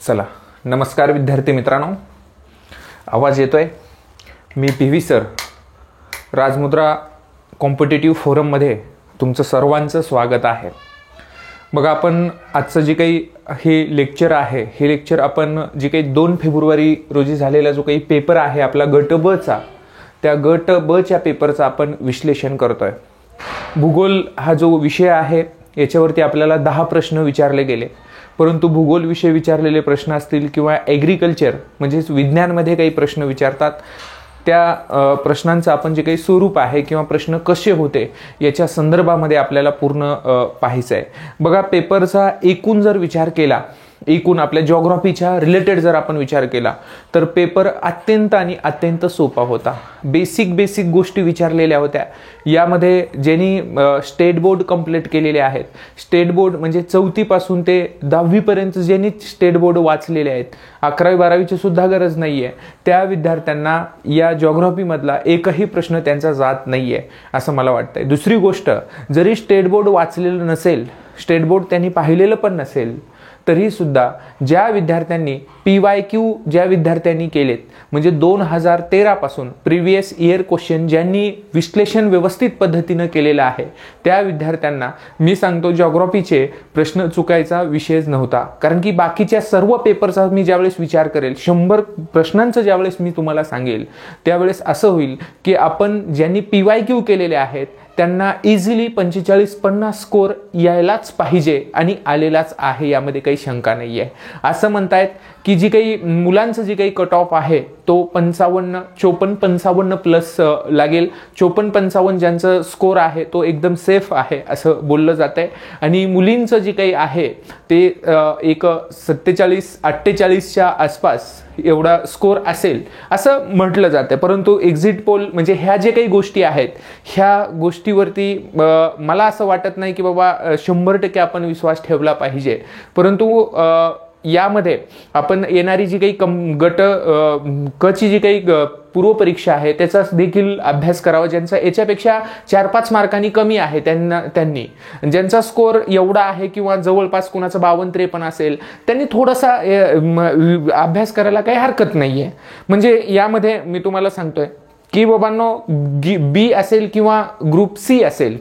चला, नमस्कार विद्यार्थी मित्रांनो, आवाज येतोय? मी पी.व्ही. सर, राजमुद्रा कॉम्पिटिटिव्ह फोरममध्ये तुमचं सर्वांचं स्वागत आहे. बघा, आपण आजचं जे काही हे लेक्चर आहे, हे लेक्चर आपण जे काही 2 फेब्रुवारी रोजी झालेला जो काही पेपर आहे आपला गट ब चा, त्या गट ब च्या पेपरचा आपण विश्लेषण करतोय. भूगोल हा जो विषय आहे याच्यावरती आपल्याला 10 प्रश्न विचारले गेले, परंतु भूगोल विषय विचारलेले प्रश्न असतील किंवा ॲग्रिकल्चर म्हणजेच विज्ञानमध्ये काही प्रश्न विचारतात, त्या प्रश्नांचं आपण जे काही स्वरूप आहे किंवा प्रश्न कसे होते याच्या संदर्भामध्ये आपल्याला पूर्ण पाहायचं आहे. बघा, पेपरचा एकूण जर विचार केला, एकूण आपल्या जिओग्राफीच्या रिलेटेड जर आपण विचार केला तर पेपर अत्यंत सोपा होता. बेसिक गोष्टी विचारलेल्या होत्या. यामध्ये ज्यांनी स्टेट बोर्ड कंप्लीट केलेले आहेत, स्टेट बोर्ड म्हणजे 4थी पासून ते 10वी पर्यंत ज्यांनी स्टेट बोर्ड वाचलेले आहेत, 11वी 12वीची सुद्धा गरज नाहीये, त्या विद्यार्थ्यांना या जिओग्राफीमधला एकही प्रश्न त्यांचा जात नाहीये असं मला वाटतंय. दुसरी गोष्ट, जरी स्टेट बोर्ड वाचलेलं नसेल, स्टेट बोर्ड त्यांनी पाहिलेलं पण नसेल, तरी सुद्धा ज्या विद्यार्थ्यांनी PYQ ज्या विद्यार्थ्यांनी केलेत, म्हणजे 2013 पासून प्रिव्हियस इयर क्वेश्चन ज्यांनी विश्लेषण व्यवस्थित पद्धतीनं केलेलं आहे, त्या विद्यार्थ्यांना मी सांगतो जिओग्राफीचे प्रश्न चुकायचा विषयच नव्हता. कारण की बाकीच्या सर्व पेपरचा मी ज्यावेळेस विचार करेल, 100 प्रश्नांचं ज्यावेळेस मी तुम्हाला सांगेल, त्यावेळेस असं होईल की आपण ज्यांनी PYQ केलेले आहेत त्यांना इझिली 45-50 स्कोर यायलाच पाहिजे आणि आलेलाच आहे, यामध्ये काही शंका नाही आहे. असं म्हणतायत की जी काही मुलांचं जे काही कट ऑफ आहे तो 54-55 प्लस लागेल. 54-55 ज्यांचं स्कोर आहे तो एकदम सेफ आहे असं बोललं जात आहे, आणि मुलींचं जे काही आहे ते एक 47-48च्या आसपास एवढा स्कोर असेल असं म्हटलं जातं. परंतु एक्झिट पोल म्हणजे ह्या जे काही गोष्टी आहेत, ह्या गोष्टीवरती मला असं वाटत नाही की बाबा 100% आपण विश्वास ठेवला पाहिजे. परंतु यामध्ये आपण येणारी जी काही गट क ची जी काही पूर्व परीक्षा आहे त्याचा देखील अभ्यास करावा. ज्यांचा याच्यापेक्षा 4-5 मार्कांनी कमी आहे त्यांनी ज्यांचा स्कोर एवढा आहे किंवा जवळपास कुणाचा 52-53 असेल, त्यांनी थोडासा अभ्यास करायला काही हरकत नाहीये. म्हणजे यामध्ये मी तुम्हाला सांगतोय की बाबांनो, बी असेल किंवा ग्रुप सी असेल,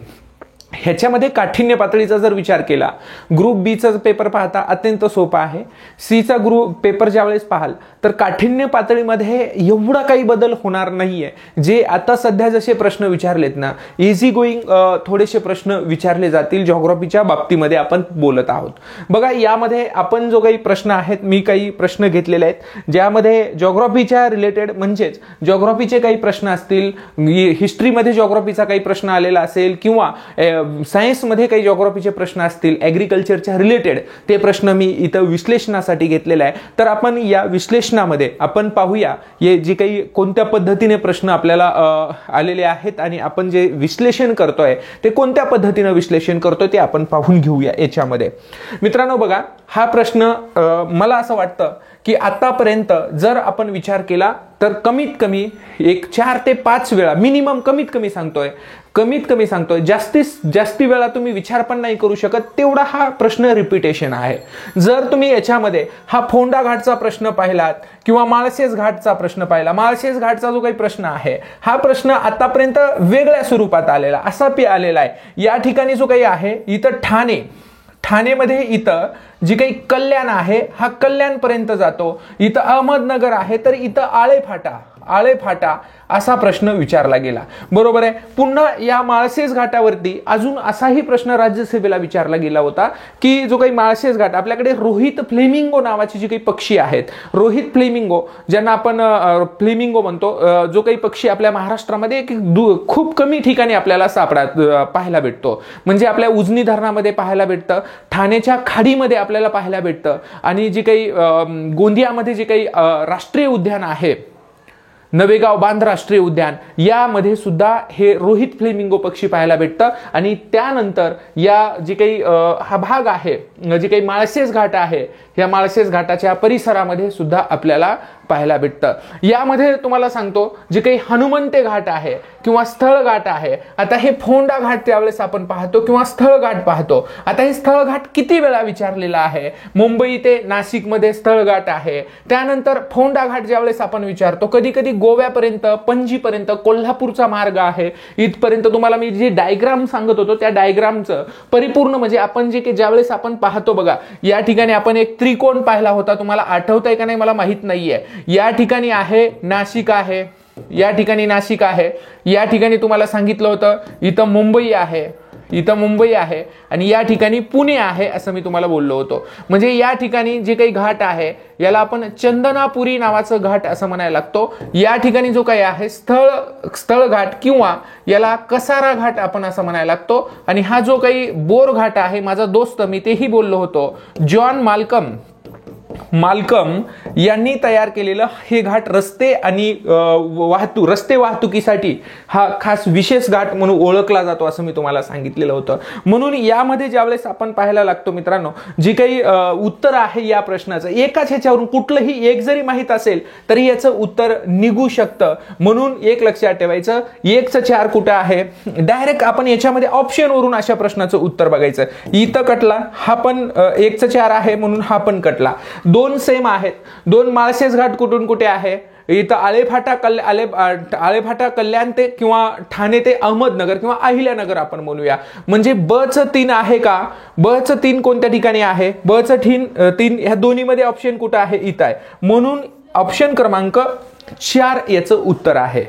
ह्याच्यामध्ये काठिण्य पातळीचा जर विचार केला, ग्रुप बीचा पेपर पाहता अत्यंत सोपा आहे. सीचा पेपर ज्यावेळेस पाहाल तर काठिण्य पातळीमध्ये एवढा काही बदल होणार नाहीये. जे आता सध्या जसे प्रश्न विचारलेत ना, इझी गोईंग थोडेसे प्रश्न विचारले जातील जिओग्राफीच्या बाबतीमध्ये आपण बोलत आहोत. बघा, यामध्ये आपण जो काही प्रश्न आहेत, मी काही प्रश्न घेतलेले आहेत ज्यामध्ये जिओग्राफीच्या रिलेटेड म्हणजेच जिओग्राफीचे काही प्रश्न असतील, हिस्ट्रीमध्ये जिओग्राफीचा काही प्रश्न आलेला असेल किंवा सायन्समध्ये काही जिओग्राफीचे प्रश्न असतील, ॲग्रिकल्चरच्या रिलेटेड, ते प्रश्न मी इथं विश्लेषणासाठी घेतलेला आहे. तर आपण या विश्लेषणामध्ये आपण पाहूया हे जे काही कोणत्या पद्धतीने प्रश्न आपल्याला आलेले आहेत आणि आपण जे विश्लेषण करतोय ते कोणत्या पद्धतीने विश्लेषण करतोय ते आपण पाहून घेऊया. याच्यामध्ये मित्रांनो बघा, हा प्रश्न मला असं वाटतं की आतापर्यंत जर आपण विचार केला तर कमीत कमी एक 4 ते 5 वेळा मिनिमम, कमीत कमी सांगतोय, जास्ती वेळा तुम्ही विचार पण नाही करू शकत तेवढा हा प्रश्न रिपीटेशन आहे. जर तुम्ही याच्यामध्ये हा फोंडा घाटचा प्रश्न पाहिलात किंवा माळशेज घाटचा प्रश्न पाहिला, माळशेज घाटचा जो काही प्रश्न आहे, हा प्रश्न आतापर्यंत वेगळ्या स्वरूपात आलेला आलेला आहे. या ठिकाणी जो काही आहे इथं ठाणेमध्ये इथं जी काही कल्याण आहे हा कल्याणपर्यंत जातो, इथं अहमदनगर आहे तर इथं आळेफाटा असा प्रश्न विचारला गेला. बरोबर आहे. पुन्हा या माळशेज घाटावरती अजून असाही प्रश्न राज्यसभेला विचारला गेला होता की जो काही माळशेज घाट, आपल्याकडे रोहित फ्लेमिंगो नावाचे जे काही पक्षी आहेत, रोहित फ्लेमिंगो ज्यांना आपण फ्लेमिंगो म्हणतो, जो काही पक्षी आपल्या महाराष्ट्रामध्ये खूप कमी ठिकाणी आपल्याला पाहायला भेटतो. म्हणजे आपल्या उजनी धरणामध्ये पाहायला भेटतं, ठाण्याच्या खाडीमध्ये आपल्याला पाहायला भेटतं, आणि जे काही गोंदियामध्ये जे काही राष्ट्रीय उद्यान आहे, नवेगाव बांध राष्ट्रीय उद्यान, यामध्ये सुद्धा हे रोहित फ्लेमिंगो पक्षी पाहायला भेटतं. आणि त्यानंतर या जे काही हा भाग आहे, जे काही माळशेज घाट आहे, या माळशेज घाटाच्या परिसरामध्ये सुद्धा आपल्याला पाहायला भेटतं. यामध्ये तुम्हाला सांगतो जे काही हनुमंते घाट आहे किंवा स्थळ घाट आहे, आता हे फोंडा घाट त्यावेळेस आपण पाहतो किंवा स्थळ घाट पाहतो. आता हे स्थळ घाट किती वेळा विचारलेला आहे, मुंबई ते नाशिक मध्ये स्थळ घाट आहे. त्यानंतर फोंडा घाट ज्यावेळेस आपण विचारतो, कधी कधी गोव्यापर्यंत, पणजीपर्यंत, कोल्हापूरचा मार्ग आहे इथपर्यंत. तुम्हाला मी जे डायग्राम सांगत होतो त्या डायग्रामचं परिपूर्ण म्हणजे आपण जे की ज्यावेळेस आपण पाहतो बघा, या ठिकाणी आपण एक त्रिकोण पाहिला होता, तुम्हाला आठवतंय का नाही मला माहित नाहीये. या ठिकाणी आहे नाशिक आहे, या ठिकाणी नाशिक आहे, या ठिकाणी तुम्हाला सांगितलं होतं इथं मुंबई आहे, इथं मुंबई आहे आणि या ठिकाणी पुणे आहे असं मी तुम्हाला बोललो होतो. म्हणजे या ठिकाणी जे काही घाट आहे याला आपण चंदनापुरी नावाचं घाट असं म्हणायला लागतो. या ठिकाणी जो काही आहे स्थळ घाट किंवा याला कसारा घाट आपण असं म्हणायला लागतो. आणि हा जो काही बोर घाट आहे, माझा दोस्त मी तेही बोललो होतो, जॉन माल्कम यांनी तयार केलेलं हे घाट रस्ते आणि रस्ते वाहतुकीसाठी हा खास विशेष घाट म्हणून ओळखला जातो असं मी तुम्हाला सांगितलेलं होतं. म्हणून यामध्ये ज्यावेळेस आपण पाहायला लागतो मित्रांनो, जी काही उत्तर आहे या प्रश्नाचं, एकाच ह्याच्यावरून कुठलंही एक जरी माहित असेल तरी याचं उत्तर निघू शकतं. म्हणून एक लक्षात ठेवायचं, 1चं 4 कुठं आहे, डायरेक्ट आपण याच्यामध्ये ऑप्शन वरून अशा प्रश्नाचं उत्तर बघायचं. इथं कटला, हा पण 1चं 4 आहे म्हणून हा पण कटला. 2 सेम आहेत. 2 माळशेज घाट कुठून कुठे आहे, इथं आळेफाटा कल्याण ते किंवा ठाणे ते अहमदनगर किंवा अहिल्यानगर आपण म्हणूया. म्हणजे ब-चं 3 आहे का, ब-चं 3 कोणत्या ठिकाणी आहे, ब-चं 3 ह्या दोन्हीमध्ये ऑप्शन कुठं आहे, इथं आहे. म्हणून ऑप्शन क्रमांक 4 याचं उत्तर आहे.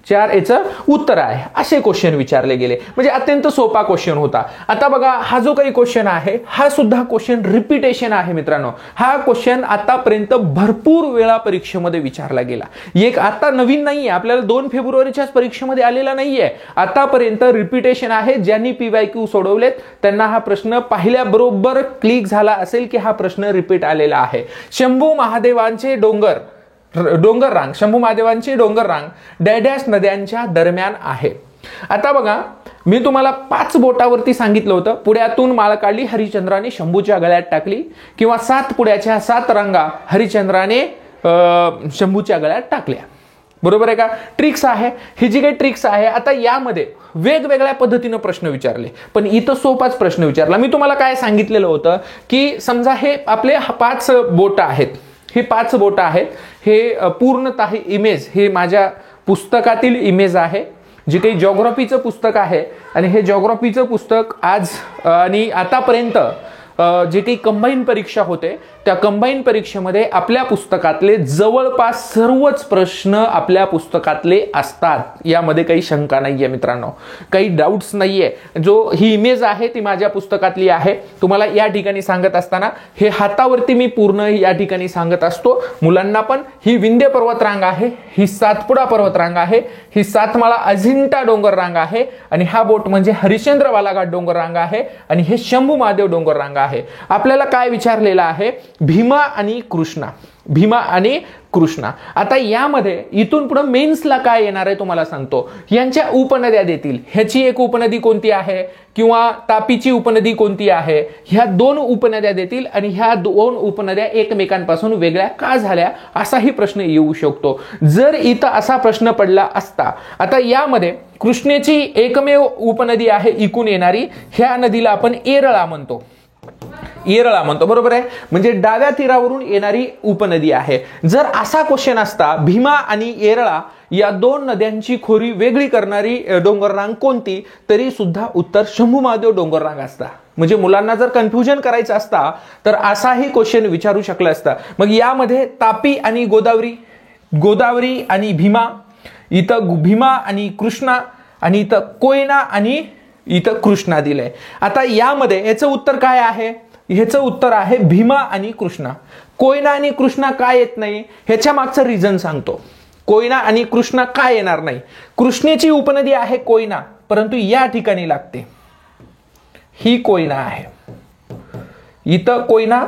4 याचं उत्तर आहे. असे क्वेश्चन विचारले गेले, म्हणजे अत्यंत सोपा क्वेश्चन होता. आता बघा, हा जो काही क्वेश्चन आहे हा सुद्धा क्वेश्चन रिपीटेशन आहे मित्रांनो. हा क्वेश्चन आतापर्यंत भरपूर वेळा परीक्षेमध्ये विचारला गेला. एक आता नवीन नाहीये, आपल्याला 2 फेब्रुवारीच्याच परीक्षेमध्ये आलेला नाहीये. आतापर्यंत रिपीटेशन आहे. ज्यांनी PYQ सोडवलेत त्यांना हा प्रश्न पाहिल्याबरोबर क्लिक झाला असेल की हा प्रश्न रिपीट आलेला आहे. शंभू महादेवांचे डोंगर रांग, शंभू महादेवांची डोंगर रांग डॅडॅश नद्यांच्या दरम्यान आहे. आता बघा, मी तुम्हाला 5 बोटावरती सांगितलं होतं, पुढ्यातून माळ काढली हरिश्चंद्राने शंभूच्या गळ्यात टाकली, किंवा 7 पुढ्याच्या 7 रांगा हरिश्चंद्राने शंभूच्या गळ्यात टाकल्या. बरोबर आहे का. ट्रिक्स आहे, ही जी काही ट्रिक्स आहे. आता यामध्ये वेगवेगळ्या पद्धतीनं प्रश्न विचारले, पण इथं सोपाच प्रश्न विचारला. मी तुम्हाला काय सांगितलेलं होतं की समजा हे आपले 5 बोट आहेत, हे 5 बोट आहेत, हे पूर्णतः इमेज हे माझ्या पुस्तकातील इमेज आहे, जे काही जॉग्राफीचं पुस्तक आहे. आणि हे जॉग्राफीचं पुस्तक आज आणि आतापर्यंत जे काही कंबाईन परीक्षा होते त्या कंबाईन परीक्षेमध्ये आपल्या पुस्तकातले जवळपास सर्वच प्रश्न आपल्या पुस्तकातले असतात. यामध्ये काही शंका नाहीये मित्रांनो, काही डाऊट्स नाहीये. जो ही इमेज आहे ती माझ्या पुस्तकातली आहे. तुम्हाला या ठिकाणी सांगत असताना हे हातावरती मी पूर्ण या ठिकाणी सांगत असतो मुलांना पण. ही विंध्य पर्वतरांग आहे, ही सातपुडा पर्वतरांग आहे, ही सातमाळा अजिंठा डोंगर रांग आहे, आणि हा बोट म्हणजे हरिश्चंद्र बालाघाट डोंगर रांग आहे, आणि हे शंभू महादेव डोंगर रांग आहे. आपल्याला काय विचारलेलं आहे, भीमा आणि कृष्णा, भीमा आणि कृष्णा. आता यामध्ये इथून पुढे मेन्सला काय येणार आहे तुम्हाला सांगतो. यांच्या उपनद्या देतील, ह्याची एक उपनदी कोणती आहे किंवा तापीची उपनदी कोणती आहे, ह्या 2 उपनद्या देतील, आणि ह्या 2 उपनद्या एकमेकांपासून वेगळ्या का झाल्या असाही प्रश्न येऊ शकतो. जर इथं असा प्रश्न पडला असता, आता यामध्ये कृष्णेची एकमेव उपनदी आहे इकून येणारी, ह्या नदीला आपण येरळा म्हणतो, येरळा म्हणतो. बरोबर आहे, म्हणजे डाव्या तीरावरून येणारी उपनदी आहे. जर असा क्वेश्चन असता, भीमा आणि येरळा या 2 नद्यांची खोरी वेगळी करणारी डोंगररांग कोणती, तरी सुद्धा उत्तर शंभू महादेव डोंगररांग असता. म्हणजे मुलांना जर कन्फ्युजन करायचं असता तर असाही क्वेश्चन विचारू शकला असता. मग यामध्ये तापी आणि गोदावरी आणि भीमा, इथं भीमा आणि कृष्णा, आणि इथं कोयना आणि इथं कृष्णा दिलंय. आता यामध्ये याचं उत्तर काय आहे, ह्याचं उत्तर आहे भीमा आणि कृष्णा. कोयना आणि कृष्णा काय येत नाही ह्याच्या मागचं रिझन सांगतो. कोयना आणि कृष्णा काय येणार नाही, कृष्णेची उपनदी आहे कोयना, परंतु या ठिकाणी लागते, ही कोयना आहे. इथं कोयना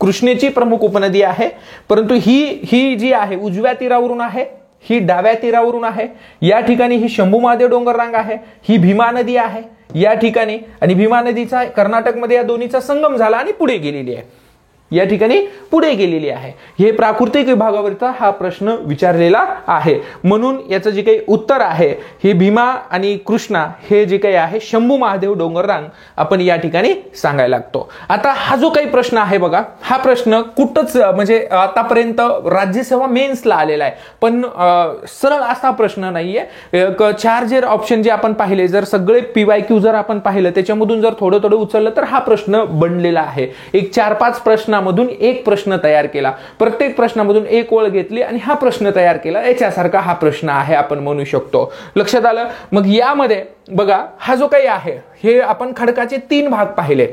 कृष्णेची प्रमुख उपनदी आहे, परंतु ही जी आहे उजव्या तीरावरून आहे, ही डाव्या तीरावरून आहे. या ठिकाणी ही शंभू महादेव डोंगर रांग आहे, ही भीमा नदी आहे या ठिकाणी, आणि भीमा नदीचा कर्नाटकमध्ये या दोन्हीचा संगम झाला आणि पुढे गेलेली आहे. या ठिकाणी पुढे गेलेली आहे. हे प्राकृतिक विभागावरचा हा प्रश्न विचारलेला आहे. म्हणून याचं जे काही उत्तर आहे हे भीमा आणि कृष्णा हे जे काही आहे शंभू महादेव डोंगररांग आपण या ठिकाणी सांगायला लागतो. आता हा जो काही प्रश्न आहे बघा, हा प्रश्न कुठंच म्हणजे आतापर्यंत राज्यसेवा मेन्सला आलेला आहे, पण सरळ असा प्रश्न नाहीये. 4 जे ऑप्शन जे आपण पाहिले, जर सगळे PYQ जर आपण पाहिलं त्याच्यामधून जर थोडं थोडं उचललं तर हा प्रश्न बनलेला आहे. एक 4-5 प्रश्नामधून एक प्रश्न तयार केला, प्रत्येक प्रश्नामधून एक ओळ घेतली आणि हा प्रश्न तयार केला. याच्यासारखा हा प्रश्न आहे आपण म्हणू शकतो. लक्षात आलं. मग यामध्ये बघा हा जो काही आहे हे आपण खडकाचे 3 भाग पाहिले.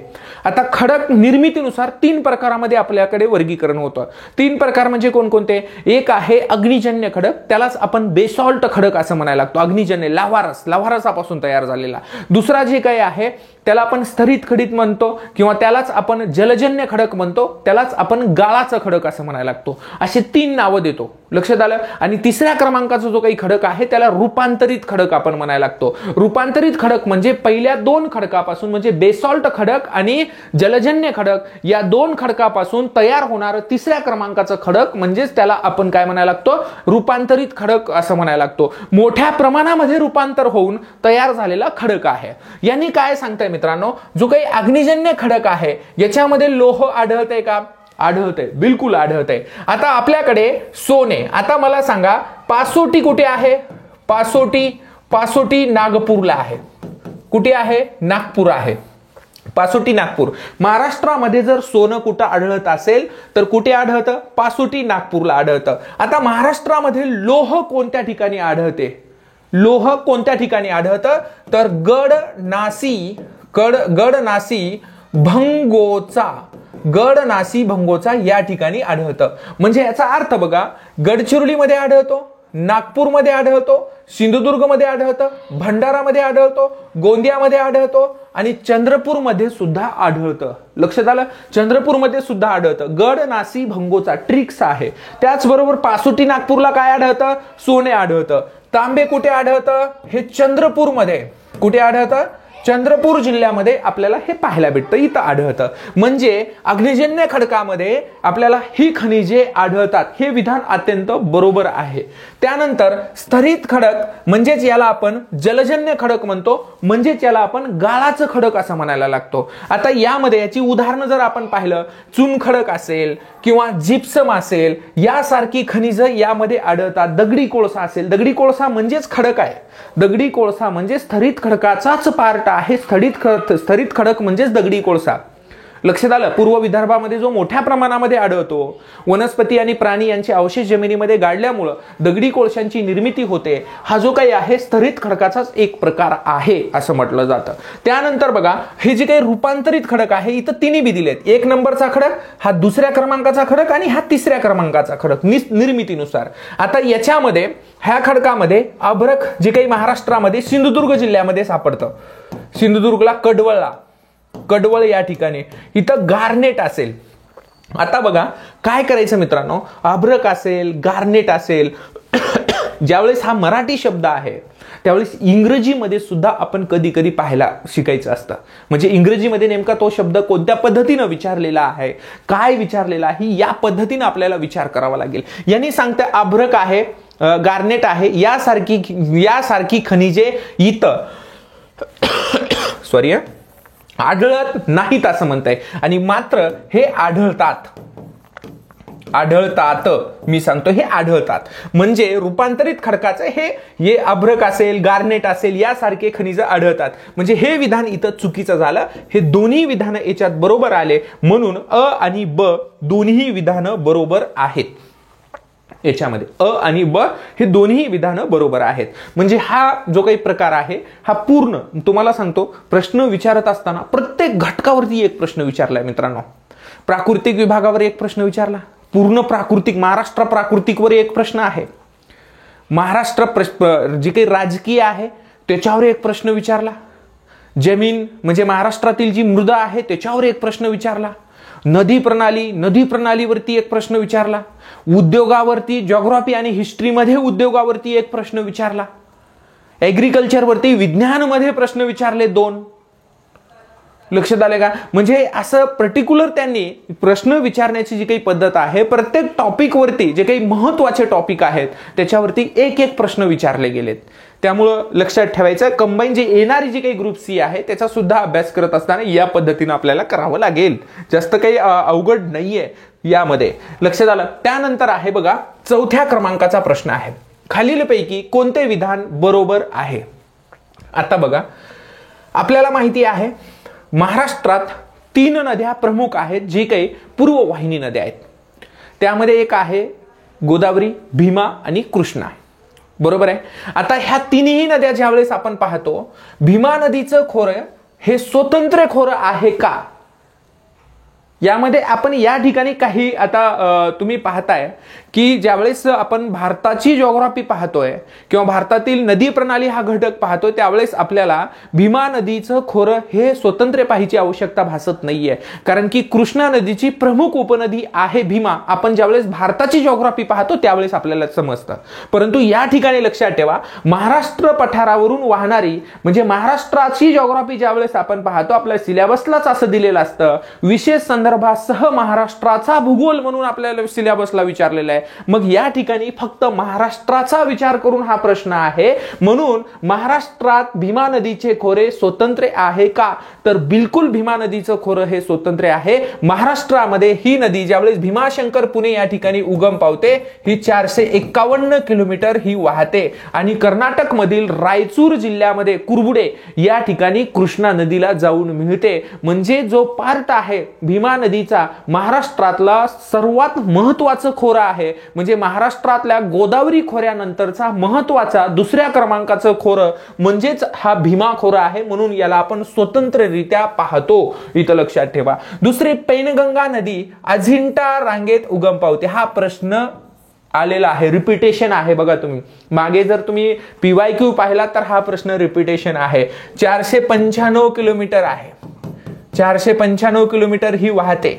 आता खडक निर्मितीनुसार 3 प्रकारामध्ये आपल्याकडे वर्गीकरण होतं. 3 प्रकार म्हणजे कोणकोणते? एक आहे अग्निजन्य खडक, त्यालाच आपण बेसॉल्ट खडक असं म्हणायला लागतो. अग्निजन्य लाव्हारसापासून तयार झालेला. दुसरा जे काही आहे त्याला आपण स्तरित खडक म्हणतो किंवा त्यालाच आपण जलजन्य खडक म्हणतो, त्यालाच आपण गाळाचं खडक असं म्हणायला लागतो. असे 3 नावं देतो. लक्षात आलं. आणि तिसऱ्या क्रमांकाचा जो काही खडक आहे त्याला रूपांतरित खडक आपण म्हणायला लागतो. रूपांतरित खडक म्हणजे पहिल्या 2 खडकापासून म्हणजे बेसॉल्ट खडक आणि जलजन्य खडक या 2 खडकापासून तयार होणारं तिसऱ्या क्रमांकाचं खडक म्हणजेच त्याला आपण काय म्हणायला लागतो? रूपांतरित खडक असं म्हणायला लागतो. मोठ्या प्रमाणामध्ये रूपांतर होऊन तयार झालेला खडक आहे. यांनी काय सांगताय मित्रांनो, जो काही अग्निजन्य खडक आहे याच्यामध्ये लोह आढळतंय का? आढळतंय, बिलकुल आढळतंय. आता आपल्याकडे सोने, आता मला सांगा पासोटी कुठे आहे? पासोटी नागपूरला आहे. कुठे आहे? नागपूर आहे. पासोटी नागपूर. महाराष्ट्रामध्ये जर सोनं कुठं आढळत असेल तर कुठे आढळतं? पासोटी नागपूरला आढळतं. आता महाराष्ट्रामध्ये लोह कोणत्या ठिकाणी आढळते? लोह कोणत्या ठिकाणी आढळतं? तर गड नासी भंगोचा या ठिकाणी आढळतं. म्हणजे याचा अर्थ बघा, गडचिरोलीमध्ये आढळतो, नागपूरमध्ये आढळतो, सिंधुदुर्गमध्ये आढळतं, भंडारामध्ये आढळतो, गोंदियामध्ये आढळतो आणि चंद्रपूरमध्ये सुद्धा आढळतं. लक्षात आलं. चंद्रपूरमध्ये सुद्धा आढळतं. गड नासी भंगोचा ट्रिक्स आहे. त्याचबरोबर पासोटी नागपूरला काय आढळतं? सोने आढळतं. तांबे कुठे आढळतं? हे चंद्रपूरमध्ये. कुठे आढळतं? चंद्रपूर जिल्ह्यामध्ये आपल्याला हे पाहायला भेटतं, इथं आढळतं. म्हणजे अग्निजन्य खडकामध्ये आपल्याला ही खनिजे आढळतात. हे विधान अत्यंत बरोबर आहे. त्यानंतर स्तरित खडक म्हणजेच याला आपण जलजन्य खडक म्हणतो, म्हणजेच याला आपण गाळाचं खडक असं म्हणायला लागतो. आता यामध्ये याची उदाहरणं जर आपण पाहिलं, चुनखडक असेल किंवा जिप्सम असेल यासारखी खनिज यामध्ये आढळतात. दगडी कोळसा असेल, दगडी कोळसा म्हणजेच खडक आहे. दगडी कोळसा म्हणजे स्तरित खडकाचाच पार्ट आहे. स्तरित खडक म्हणजेच दगडी कोळसा. लक्षात आलं. पूर्व विदर्भामध्ये जो मोठ्या प्रमाणामध्ये आढळतो, वनस्पती आणि प्राणी यांचे अवशेष जमिनीमध्ये गाडल्यामुळं दगडी कोळशांची निर्मिती होते. हा जो काही आहे स्तरित खडकाचाच एक प्रकार आहे असं म्हटलं जातं. त्यानंतर बघा हे जे काही रूपांतरित खडक आहे इथं 3 बी दिलेत. 1 नंबरचा खडक, हा 2ऱ्या क्रमांकाचा खडक आणि हा 3ऱ्या क्रमांकाचा खडक निर्मितीनुसार. आता याच्यामध्ये ह्या खडकामध्ये अभ्रक जे काही महाराष्ट्रामध्ये सिंधुदुर्ग जिल्ह्यामध्ये सापडतं. सिंधुदुर्गला कडवळ या ठिकाणी इथं गार्नेट असेल. आता बघा काय करायचं मित्रांनो, अभ्रक असेल, गार्नेट असेल, ज्यावेळेस हा मराठी शब्द आहे त्यावेळेस इंग्रजीमध्ये सुद्धा आपण कधी कधी पाहायला शिकायचं असतं. म्हणजे इंग्रजीमध्ये नेमका तो शब्द कोणत्या पद्धतीनं विचारलेला आहे, काय विचारलेला आहे, या पद्धतीनं आपल्याला विचार करावा लागेल. यांनी सांगतं अभ्रक आहे, गार्नेट आहे, यासारखी खनिजे इथं आढळत नाहीत असं म्हणताय. आणि मात्र हे आढळतात. मी सांगतो हे आढळतात. म्हणजे रूपांतरित खडकाचं हे अभ्रक असेल, गार्नेट असेल यासारखे खनिज आढळतात. म्हणजे हे विधान इथं चुकीचं झालं. हे दोन्ही विधान याच्यात बरोबर आले. म्हणून अ आणि ब दोन्ही विधानं बरोबर आहेत. याच्यामध्ये अ आणि ब हे दोन्ही विधानं बरोबर आहेत. म्हणजे हा जो काही प्रकार आहे हा पूर्ण तुम्हाला सांगतो, प्रश्न विचारत असताना प्रत्येक घटकावरती एक प्रश्न विचारलाय मित्रांनो. प्राकृतिक विभागावर एक प्रश्न विचारला, पूर्ण प्राकृतिक महाराष्ट्र प्राकृतिकवर एक प्रश्न आहे, महाराष्ट्र जे काही राजकीय आहे त्याच्यावर एक प्रश्न विचारला, जमीन म्हणजे महाराष्ट्रातील जी मृदा आहे त्याच्यावर एक प्रश्न विचारला, नदी प्रणालीवरती एक प्रश्न विचारला, उद्योगावरती जिओग्राफी आणि हिस्ट्रीमध्ये उद्योगावरती एक प्रश्न विचारला, ऍग्रिकल्चरवरती विज्ञानमध्ये प्रश्न विचारले 2. लक्षात आले का? म्हणजे असं पर्टिक्युलर त्यांनी प्रश्न विचारण्याची जी काही पद्धत आहे, प्रत्येक टॉपिकवरती जे काही महत्वाचे टॉपिक आहेत त्याच्यावरती एक एक प्रश्न विचारले गेलेत. त्यामुळं लक्षात ठेवायचं, कंबाईन जी येणारी जी काही ग्रुप सी आहे त्याचा सुद्धा अभ्यास करत असताना या पद्धतीने आपल्याला करावं लागेल. जास्त काही अवघड नाहीये यामध्ये. लक्षात आलं? त्यानंतर आहे बघा, चौथ्या क्रमांकाचा प्रश्न आहे, खालीलपैकी कोणते विधान बरोबर आहे? आता बघा, आपल्याला माहिती आहे महाराष्ट्रात 3 नद्या प्रमुख आहेत, जी काही पूर्ववाहिनी नद्या आहेत. त्यामध्ये एक आहे गोदावरी, भीमा आणि कृष्णा. बरोबर आहे. आता ह्या तिन्ही नद्या ज्यावेळेस आपण पाहतो, भीमा नदीचं खोरं हे स्वतंत्र खोरं आहे का? यामध्ये आपण या ठिकाणी काही आता तुम्ही पाहताय की ज्यावेळेस आपण भारताची जिओग्राफी पाहतोय किंवा भारतातील नदी प्रणाली हा घटक पाहतोय, त्यावेळेस आपल्याला भीमा नदीचं खोरं हे स्वतंत्र पाहायची आवश्यकता भासत नाहीये, कारण की कृष्णा नदीची प्रमुख उपनदी आहे भीमा. आपण ज्यावेळेस भारताची जिओग्राफी पाहतो त्यावेळेस आपल्याला समजतं. परंतु या ठिकाणी लक्षात ठेवा, महाराष्ट्र पठारावरून वाहणारी म्हणजे महाराष्ट्राची जिओग्राफी ज्यावेळेस आपण पाहतो, आपल्या सिलेबसलाच असं दिलेलं असतं, विशेष संदर्भासह महाराष्ट्राचा भूगोल म्हणून आपल्याला सिलेबसला विचारलेला आहे. मग या ठिकाणी फक्त महाराष्ट्राचा विचार करून हा प्रश्न आहे. म्हणून महाराष्ट्रात भीमा नदीचे खोरे स्वतंत्र आहे का? तर बिलकुल भीमा नदीचं खोरं हे स्वतंत्र आहे. महाराष्ट्रामध्ये ही नदी ज्यावेळेस भीमाशंकर पुणे या ठिकाणी उगम पावते, ही 451 किलोमीटर ही वाहते आणि कर्नाटक मधील रायचूर जिल्ह्यामध्ये कुरबुडे या ठिकाणी कृष्णा नदीला जाऊन मिळते. म्हणजे जो पार्ट आहे भीमा नदीचा महाराष्ट्रातला सर्वात महत्वाचं खोरं आहे, म्हणजे महाराष्ट्रातल्या गोदावरी खोऱ्यानंतरचा महत्वाचा दुसऱ्या क्रमांकाचं खोरं म्हणजेच हा भीमा खोरं आहे. म्हणून याला आपण स्वतंत्ररित्या पाहतो. इथं लक्षात ठेवा. दुसरी पैनगंगा नदी अजिंठा रांगेत उगम पावते. हा प्रश्न आलेला आहे, रिपीटेशन आहे. बघा तुम्ही मागे जर तुम्ही PYQ पाहिला तर हा प्रश्न रिपीटेशन आहे. 495 किलोमीटर आहे. 495 किलोमीटर ही वाहते.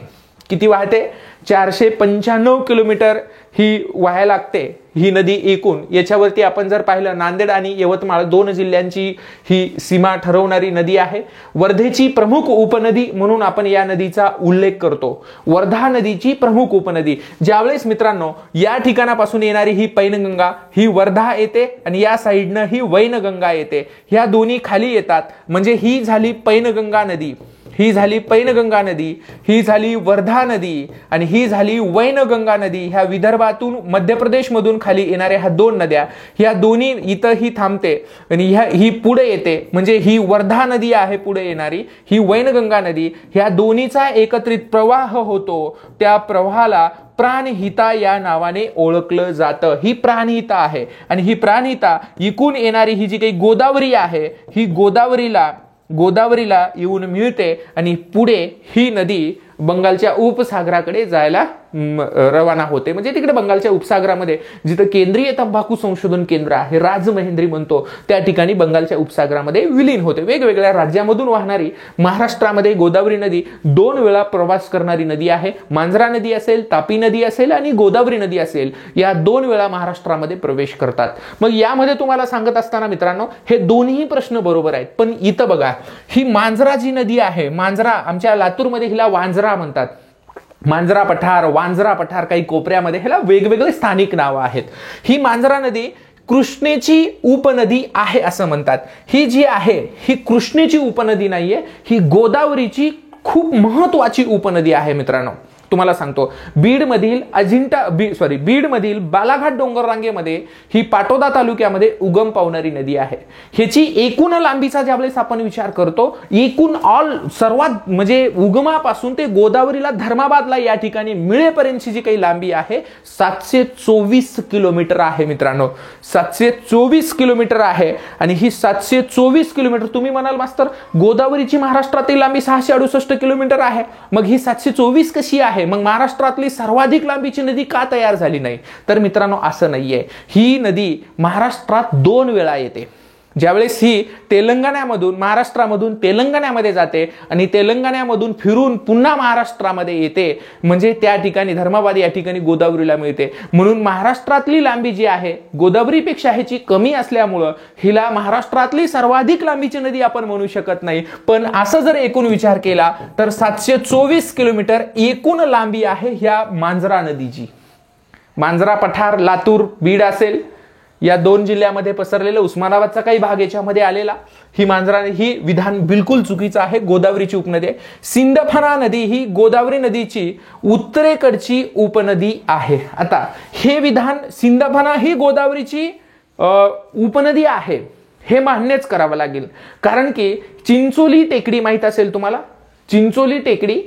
किती वाहते? 495 किलोमीटर ही वाहायला लागते ही नदी एकूण. याच्यावरती आपण जर पाहिलं, नांदेड आणि यवतमाळ 2 जिल्ह्यांची ही सीमा ठरवणारी नदी आहे. वर्धेची प्रमुख उपनदी म्हणून आपण या नदीचा उल्लेख करतो. वर्धा नदीची प्रमुख उपनदी. ज्यावेळेस मित्रांनो या ठिकाणापासून येणारी ही पैनगंगा ही वर्धा येते आणि या साईडनं ही वैनगंगा येते. ह्या दोन्ही खाली येतात. म्हणजे ही झाली पैनगंगा नदी, ही झाली पैनगंगा नदी, ही झाली वर्धा नदी आणि ही झाली वैनगंगा नदी. ह्या विदर्भातून मध्य प्रदेश मधून खाली येणाऱ्या ह्या 2 नद्या, ह्या दोन्ही इथं ही थांबते आणि ही पुढे येते. म्हणजे ही वर्धा नदी आहे पुढे येणारी, ही वैनगंगा नदी. ह्या दोन्हीचा एकत्रित प्रवाह होतो. त्या प्रवाहाला प्राणहिता या नावाने ओळखलं जातं. ही प्राणहिता आहे आणि ही प्राणहिता इकून येणारी ही जी काही गोदावरी आहे, ही गोदावरीला येऊन मिळते आणि पुढे ही नदी बंगालच्या उपसागराकडे जायला रवाना होते. म्हणजे तिकडे बंगालच्या उपसागरामध्ये जिथं केंद्रीय तंबाखू संशोधन केंद्र आहे, राजमहेंद्री म्हणतो, त्या ठिकाणी बंगालच्या उपसागरामध्ये विलीन होते. वेगवेगळ्या राज्यामधून वाहणारी महाराष्ट्रामध्ये गोदावरी नदी 2 वेळा प्रवास करणारी नदी आहे. मांजरा नदी असेल, तापी नदी असेल आणि गोदावरी नदी असेल, या 2 वेळा महाराष्ट्रामध्ये प्रवेश करतात. मग यामध्ये तुम्हाला सांगत असताना मित्रांनो हे दोन्ही प्रश्न बरोबर आहेत. पण इथं बघा, ही मांजरा जी नदी आहे, मांजरा आमच्या लातूरमध्ये हिला वांजरा म्हणतात. मांजरा पठार, वांजरा पठार, काही कोपऱ्यामध्ये ह्याला वेगवेगळे स्थानिक नावं आहेत. ही मांजरा नदी कृष्णेची उपनदी आहे असं म्हणतात. ही जी आहे ही कृष्णेची उपनदी नाहीये, ही गोदावरीची खूप महत्वाची उपनदी आहे मित्रांनो. तुम्हाला सांगतो, बीडमधील बालाघाट डोंगर रांगेमध्ये ही पाटोदा तालुक्यामध्ये उगम पावणारी नदी आहे. ह्याची एकूण लांबीचा ज्यावेळेस आपण विचार करतो, एकूण सर्वात म्हणजे उगमापासून ते गोदावरीला धर्माबादला या ठिकाणी मिळेपर्यंतची जी काही लांबी आहे 724 किलोमीटर आहे मित्रांनो. 724 किलोमीटर आहे आणि ही 724 किलोमीटर तुम्ही म्हणाल मास्तर गोदावरीची महाराष्ट्रातील लांबी 668 किलोमीटर आहे, मग ही 724 कशी आहे? मग महाराष्ट्रातली सर्वाधिक लांबीची नदी का तयार झाली नाही? तर मित्रांनो असं नाहीये. ही नदी महाराष्ट्रात 2 वेळा येते. ज्यावेळेस ही तेलंगणामधून महाराष्ट्रामधून तेलंगणामध्ये जाते आणि तेलंगणामधून फिरून पुन्हा महाराष्ट्रामध्ये येते, म्हणजे त्या ठिकाणी धर्माबाद या ठिकाणी गोदावरीला मिळते. म्हणून महाराष्ट्रातली लांबी जी आहे गोदावरीपेक्षा ह्याची कमी असल्यामुळं हिला महाराष्ट्रातली सर्वाधिक लांबीची नदी आपण म्हणू शकत नाही. पण असं जर एकूण विचार केला तर 724 किलोमीटर एकूण लांबी आहे ह्या मांजरा नदीची. मांजरा पठार लातूर बीड असेल या 2 जिल्ह्यामध्ये पसरलेलं, उस्मानाबादचा काही भाग याच्यामध्ये आलेला. ही मांजरा ही विधान बिलकुल चुकीचं आहे. गोदावरीची उपनदी आहे. सिंदफणा नदी ही गोदावरी नदीची उत्तरेकडची उपनदी आहे. आता हे विधान सिंदफणा ही गोदावरीची उपनदी आहे हे मान्यच करावं लागेल. कारण की चिंचोली टेकडी माहित असेल तुम्हाला, चिंचोली टेकडी,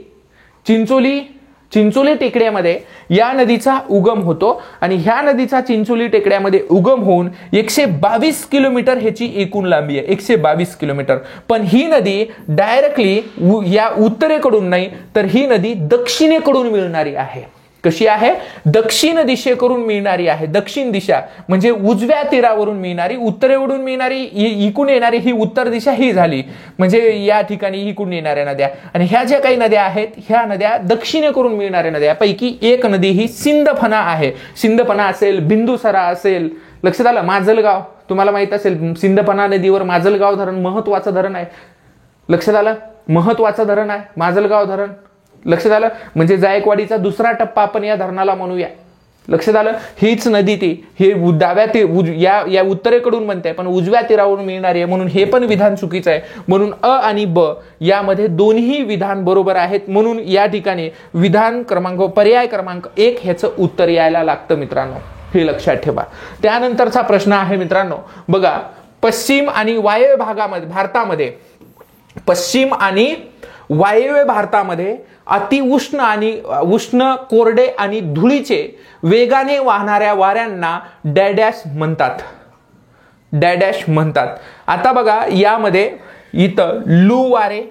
चिंचोली टेकड्यामध्ये या नदीचा उगम होतो आणि ह्या नदीचा चिंचोली टेकड्यामध्ये उगम होऊन 122 किलोमीटर ह्याची एकूण लांबी आहे, 122 किलोमीटर. पण ही नदी डायरेक्टली या उत्तरेकडून नाही तर ही नदी दक्षिणेकडून मिळणारी आहे. कशी आहे? दक्षिण दिशेकडून मिळणारी आहे. दक्षिण दिशा म्हणजे उजव्या तीरावरून मिळणारी, उत्तरेकडून मिळणारी, इकडून येणारी ही उत्तर दिशा ही झाली. म्हणजे या ठिकाणी इकडून येणाऱ्या नद्या आणि ह्या ज्या काही नद्या आहेत ह्या नद्या दक्षिणेकडून मिळणाऱ्या नद्यापैकी एक नदी ही सिंदफणा आहे. सिंदफणा असेल, बिंदुसरा असेल, लक्षात आलं. माजलगाव तुम्हाला माहित असेल, सिंदफणा नदीवर माजलगाव धरण महत्वाचं धरण आहे. लक्षात आलं, महत्वाचं धरण आहे माजलगाव धरण. लक्षात आलं, म्हणजे जायकवाडीचा दुसरा टप्पा आपण या धरणाला म्हणूया. लक्षात आलं, हीच नदी ती हे डाव्या या उत्तरेकडून म्हणते पण उजव्या तीरावरून मिळणारी आहे, म्हणून हे पण विधान चुकीचं आहे. म्हणून अ आणि ब यामध्ये दोन्ही विधान बरोबर आहेत. म्हणून या ठिकाणी विधान क्रमांक पर्याय क्रमांक 1 ह्याचं उत्तर यायला लागतं मित्रांनो, हे लक्षात ठेवा. त्यानंतरचा प्रश्न आहे मित्रांनो, बघा, पश्चिम आणि वायव्य भागामध्ये भारतामध्ये, पश्चिम आणि वायव्य भारतामध्ये अतिउष्ण आणि उष्ण, कोरडे आणि धुळीचे वेगाने वाहणाऱ्या वाऱ्यांना डॅडॅश म्हणतात. डॅडॅश म्हणतात. आता बघा, यामध्ये इथं लू वारे,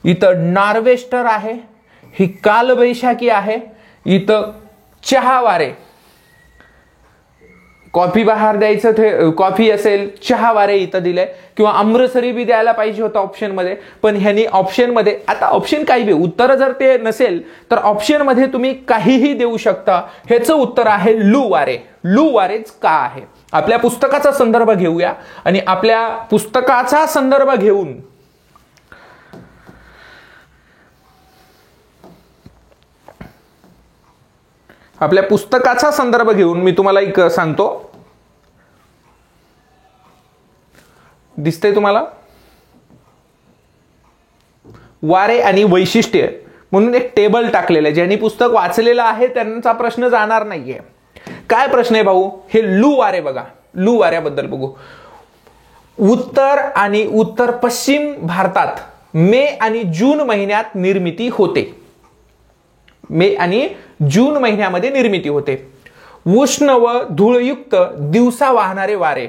इथं नॉर्वेस्टर आहे, ही कालबैशाखी आहे, इथं चहा वारे, कॉफी बाहेर द्यायचं ते कॉफी असेल, चहा वारे इथं दिलंय, किंवा अमृतसरी बी द्यायला पाहिजे होतं ऑप्शन मध्ये, पण ह्यांनी ऑप्शन मध्ये, आता ऑप्शन काही बी उत्तर जर ते नसेल तर ऑप्शन मध्ये तुम्ही काहीही देऊ शकता. ह्याचं उत्तर आहे लू वारे. लू वारेच का आहे? आपल्या पुस्तकाचा संदर्भ घेऊया आणि आपल्या पुस्तकाचा संदर्भ घेऊन मी तुम्हाला एक सांगतो. दिसतंय तुम्हाला? वारे आणि वैशिष्ट्य म्हणून एक टेबल टाकलेलं आहे. ज्यांनी पुस्तक वाचलेलं आहे त्यांचा प्रश्न जाणार नाहीये. काय प्रश्न आहे भाऊ? हे लू वारे बघा, लू वाऱ्याबद्दल बघू. उत्तर आणि उत्तर पश्चिम भारतात मे आणि जून महिन्यात निर्मिती होते. मे आणि जून महिन्यामध्ये निर्मिती होते. उष्ण व धूळयुक्त दिवसा वाहणारे वारे,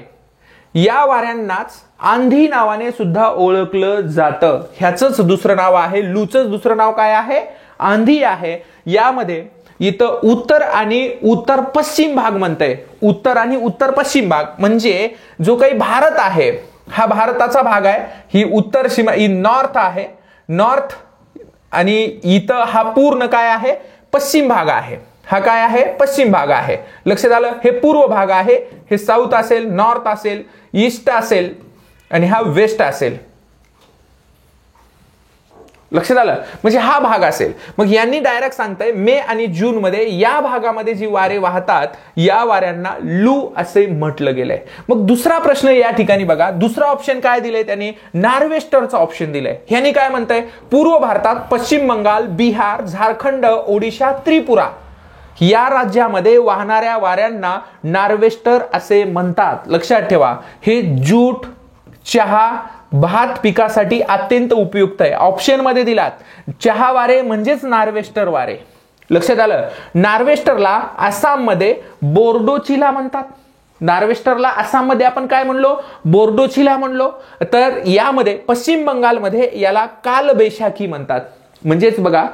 या वाऱ्यांनाच आंधी नावाने सुद्धा ओळखलं जातं. ह्याचंच दुसरं नाव आहे, लूचंच दुसरं नाव काय आहे? आंधी आहे. यामध्ये इथं उत्तर आणि उत्तर पश्चिम भाग म्हणतंय. उत्तर आणि उत्तर पश्चिम भाग म्हणजे जो काही भारत आहे हा भारताचा भाग आहे. ही उत्तर सीमा, ही नॉर्थ आहे, नॉर्थ, आणि इथं हा पूर्ण काय आहे? पश्चिम भाग आहे. हा काय आहे? पश्चिम भाग आहे. लक्षात आलं? हे पूर्व भाग आहे, हे साऊथ असेल, नॉर्थ असेल, ईस्ट असेल आणि हा वेस्ट असेल. लक्षात आलं? म्हणजे हा भाग असेल. मग यांनी डायरेक्ट सांगताय मे आणि जून मध्ये या भागामध्ये जी वारे वाहतात या वाऱ्यांना लू असे म्हटलं गेलंय. मग दुसरा प्रश्न या ठिकाणी बघा, दुसरा ऑप्शन काय दिलंय त्यांनी? नॉर्वेस्टरचा ऑप्शन दिलाय. यांनी काय म्हणताय? पूर्व भारतात पश्चिम बंगाल, बिहार, झारखंड, ओडिशा, त्रिपुरा या राज्यामध्ये वाहणाऱ्या वाऱ्यांना नॉर्वेस्टर असे म्हणतात. लक्षात ठेवा, हे जूट, चहा, भात पिकासाठी अत्यंत उपयुक्त आहे. ऑप्शन मध्ये दिलात चहा वारे म्हणजेच नॉर्वेस्टर वारे. लक्षात आलं? नॉर्वेस्टरला आसाम मध्ये बोर्डोचिला म्हणतात. नॉर्वेस्टरला आसाम मध्ये आपण काय म्हणलो? बोर्डोचिला म्हणलो. तर यामध्ये पश्चिम बंगालमध्ये याला कालबैशाखी म्हणतात. म्हणजेच बघा,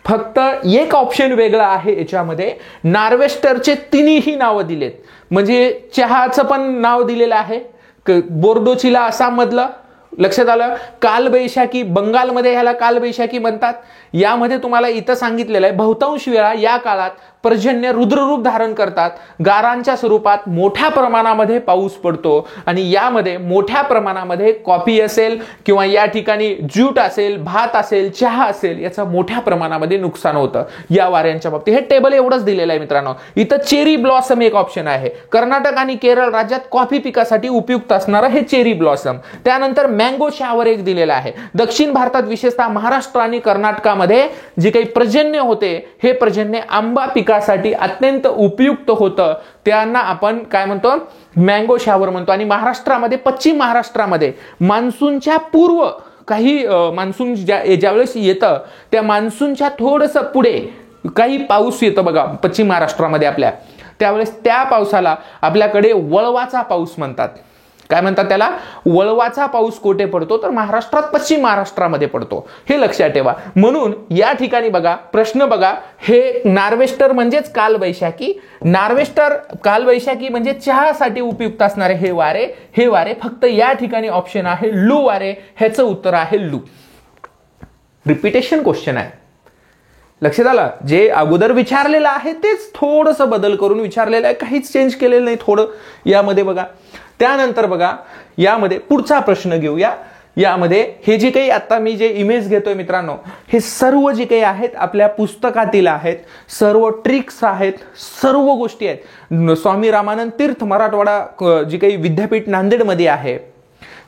फक्त एक ऑप्शन वेगळा आहे याच्यामध्ये. नॉर्वेस्टरचे तिन्ही नावं दिलेत, म्हणजे चहाचं पण नाव दिलेलं आहे, बोर्डोचिला आसाममधलं, लक्षात आलं. कालबैशाखी बंगालमध्ये ह्याला कालबैशाखी म्हणतात. यामध्ये तुम्हाला इथं सांगितलेलं आहे बहुतांश वेळा या काळात पर्जन्य रुद्ररूप धारण करतात. गारांच्या स्वरूपात मोठ्या प्रमाणामध्ये पाऊस पडतो आणि यामध्ये मोठ्या प्रमाणामध्ये कॉफी असेल किंवा या ठिकाणी ज्यूट असेल, भात असेल, चहा असेल, याचं मोठ्या प्रमाणामध्ये नुकसान होतं या वाऱ्यांच्या बाबतीत. हे टेबल एवढंच दिलेलं आहे मित्रांनो. इथं चेरी ब्लॉसम एक ऑप्शन आहे. कर्नाटक आणि केरळ राज्यात कॉफी पिकासाठी उपयुक्त असणारं हे चेरी ब्लॉसम. त्यानंतर मँगो शॉवर एक दिलेला आहे. दक्षिण भारतात विशेषतः महाराष्ट्र आणि कर्नाटकामध्ये जे काही पर्जन्य होते हे पर्जन्य आंबा पिकासाठी अत्यंत उपयुक्त होतं. त्यांना आपण काय म्हणतो, मँगो शॉवर म्हणतो. आणि महाराष्ट्रामध्ये, पश्चिम महाराष्ट्रामध्ये मान्सूनच्या पूर्व काही मान्सून ज्यावेळेस येतं त्या मान्सूनच्या थोडंसं पुढे काही पाऊस येतो बघा पश्चिम महाराष्ट्रामध्ये आपल्या, त्यावेळेस त्या पावसाला आपल्याकडे वळवाचा पाऊस म्हणतात. काय म्हणतात त्याला? वळवाचा पाऊस कोठे पडतो तर महाराष्ट्रात, पश्चिम महाराष्ट्रामध्ये पडतो. हे लक्षात ठेवा. म्हणून या ठिकाणी बघा प्रश्न बघा, हे नार्वेस्टर म्हणजेच कालबैशाखी. नार्वेस्टर कालबैशाखी म्हणजे चहासाठी उपयुक्त असणारे हे वारे फक्त या ठिकाणी ऑप्शन आहे लू वारे. ह्याचं उत्तर आहे लू. रिपिटेशन क्वेश्चन आहे, लक्षात आलं. जे अगोदर विचारलेलं आहे तेच थोडंसं बदल करून विचारलेलं आहे, काहीच चेंज केलेलं नाही थोडं यामध्ये बघा. त्यानंतर बघा यामध्ये पुढचा प्रश्न घेऊया. यामध्ये हे जे काही आता मी जे इमेज घेतोय मित्रांनो, हे सर्व जे काही आहेत आपल्या पुस्तकातील आहेत, सर्व ट्रिक्स आहेत, सर्व गोष्टी आहेत. स्वामी रामानंद तीर्थ मराठवाडा जी काही विद्यापीठ नांदेडमध्ये आहे,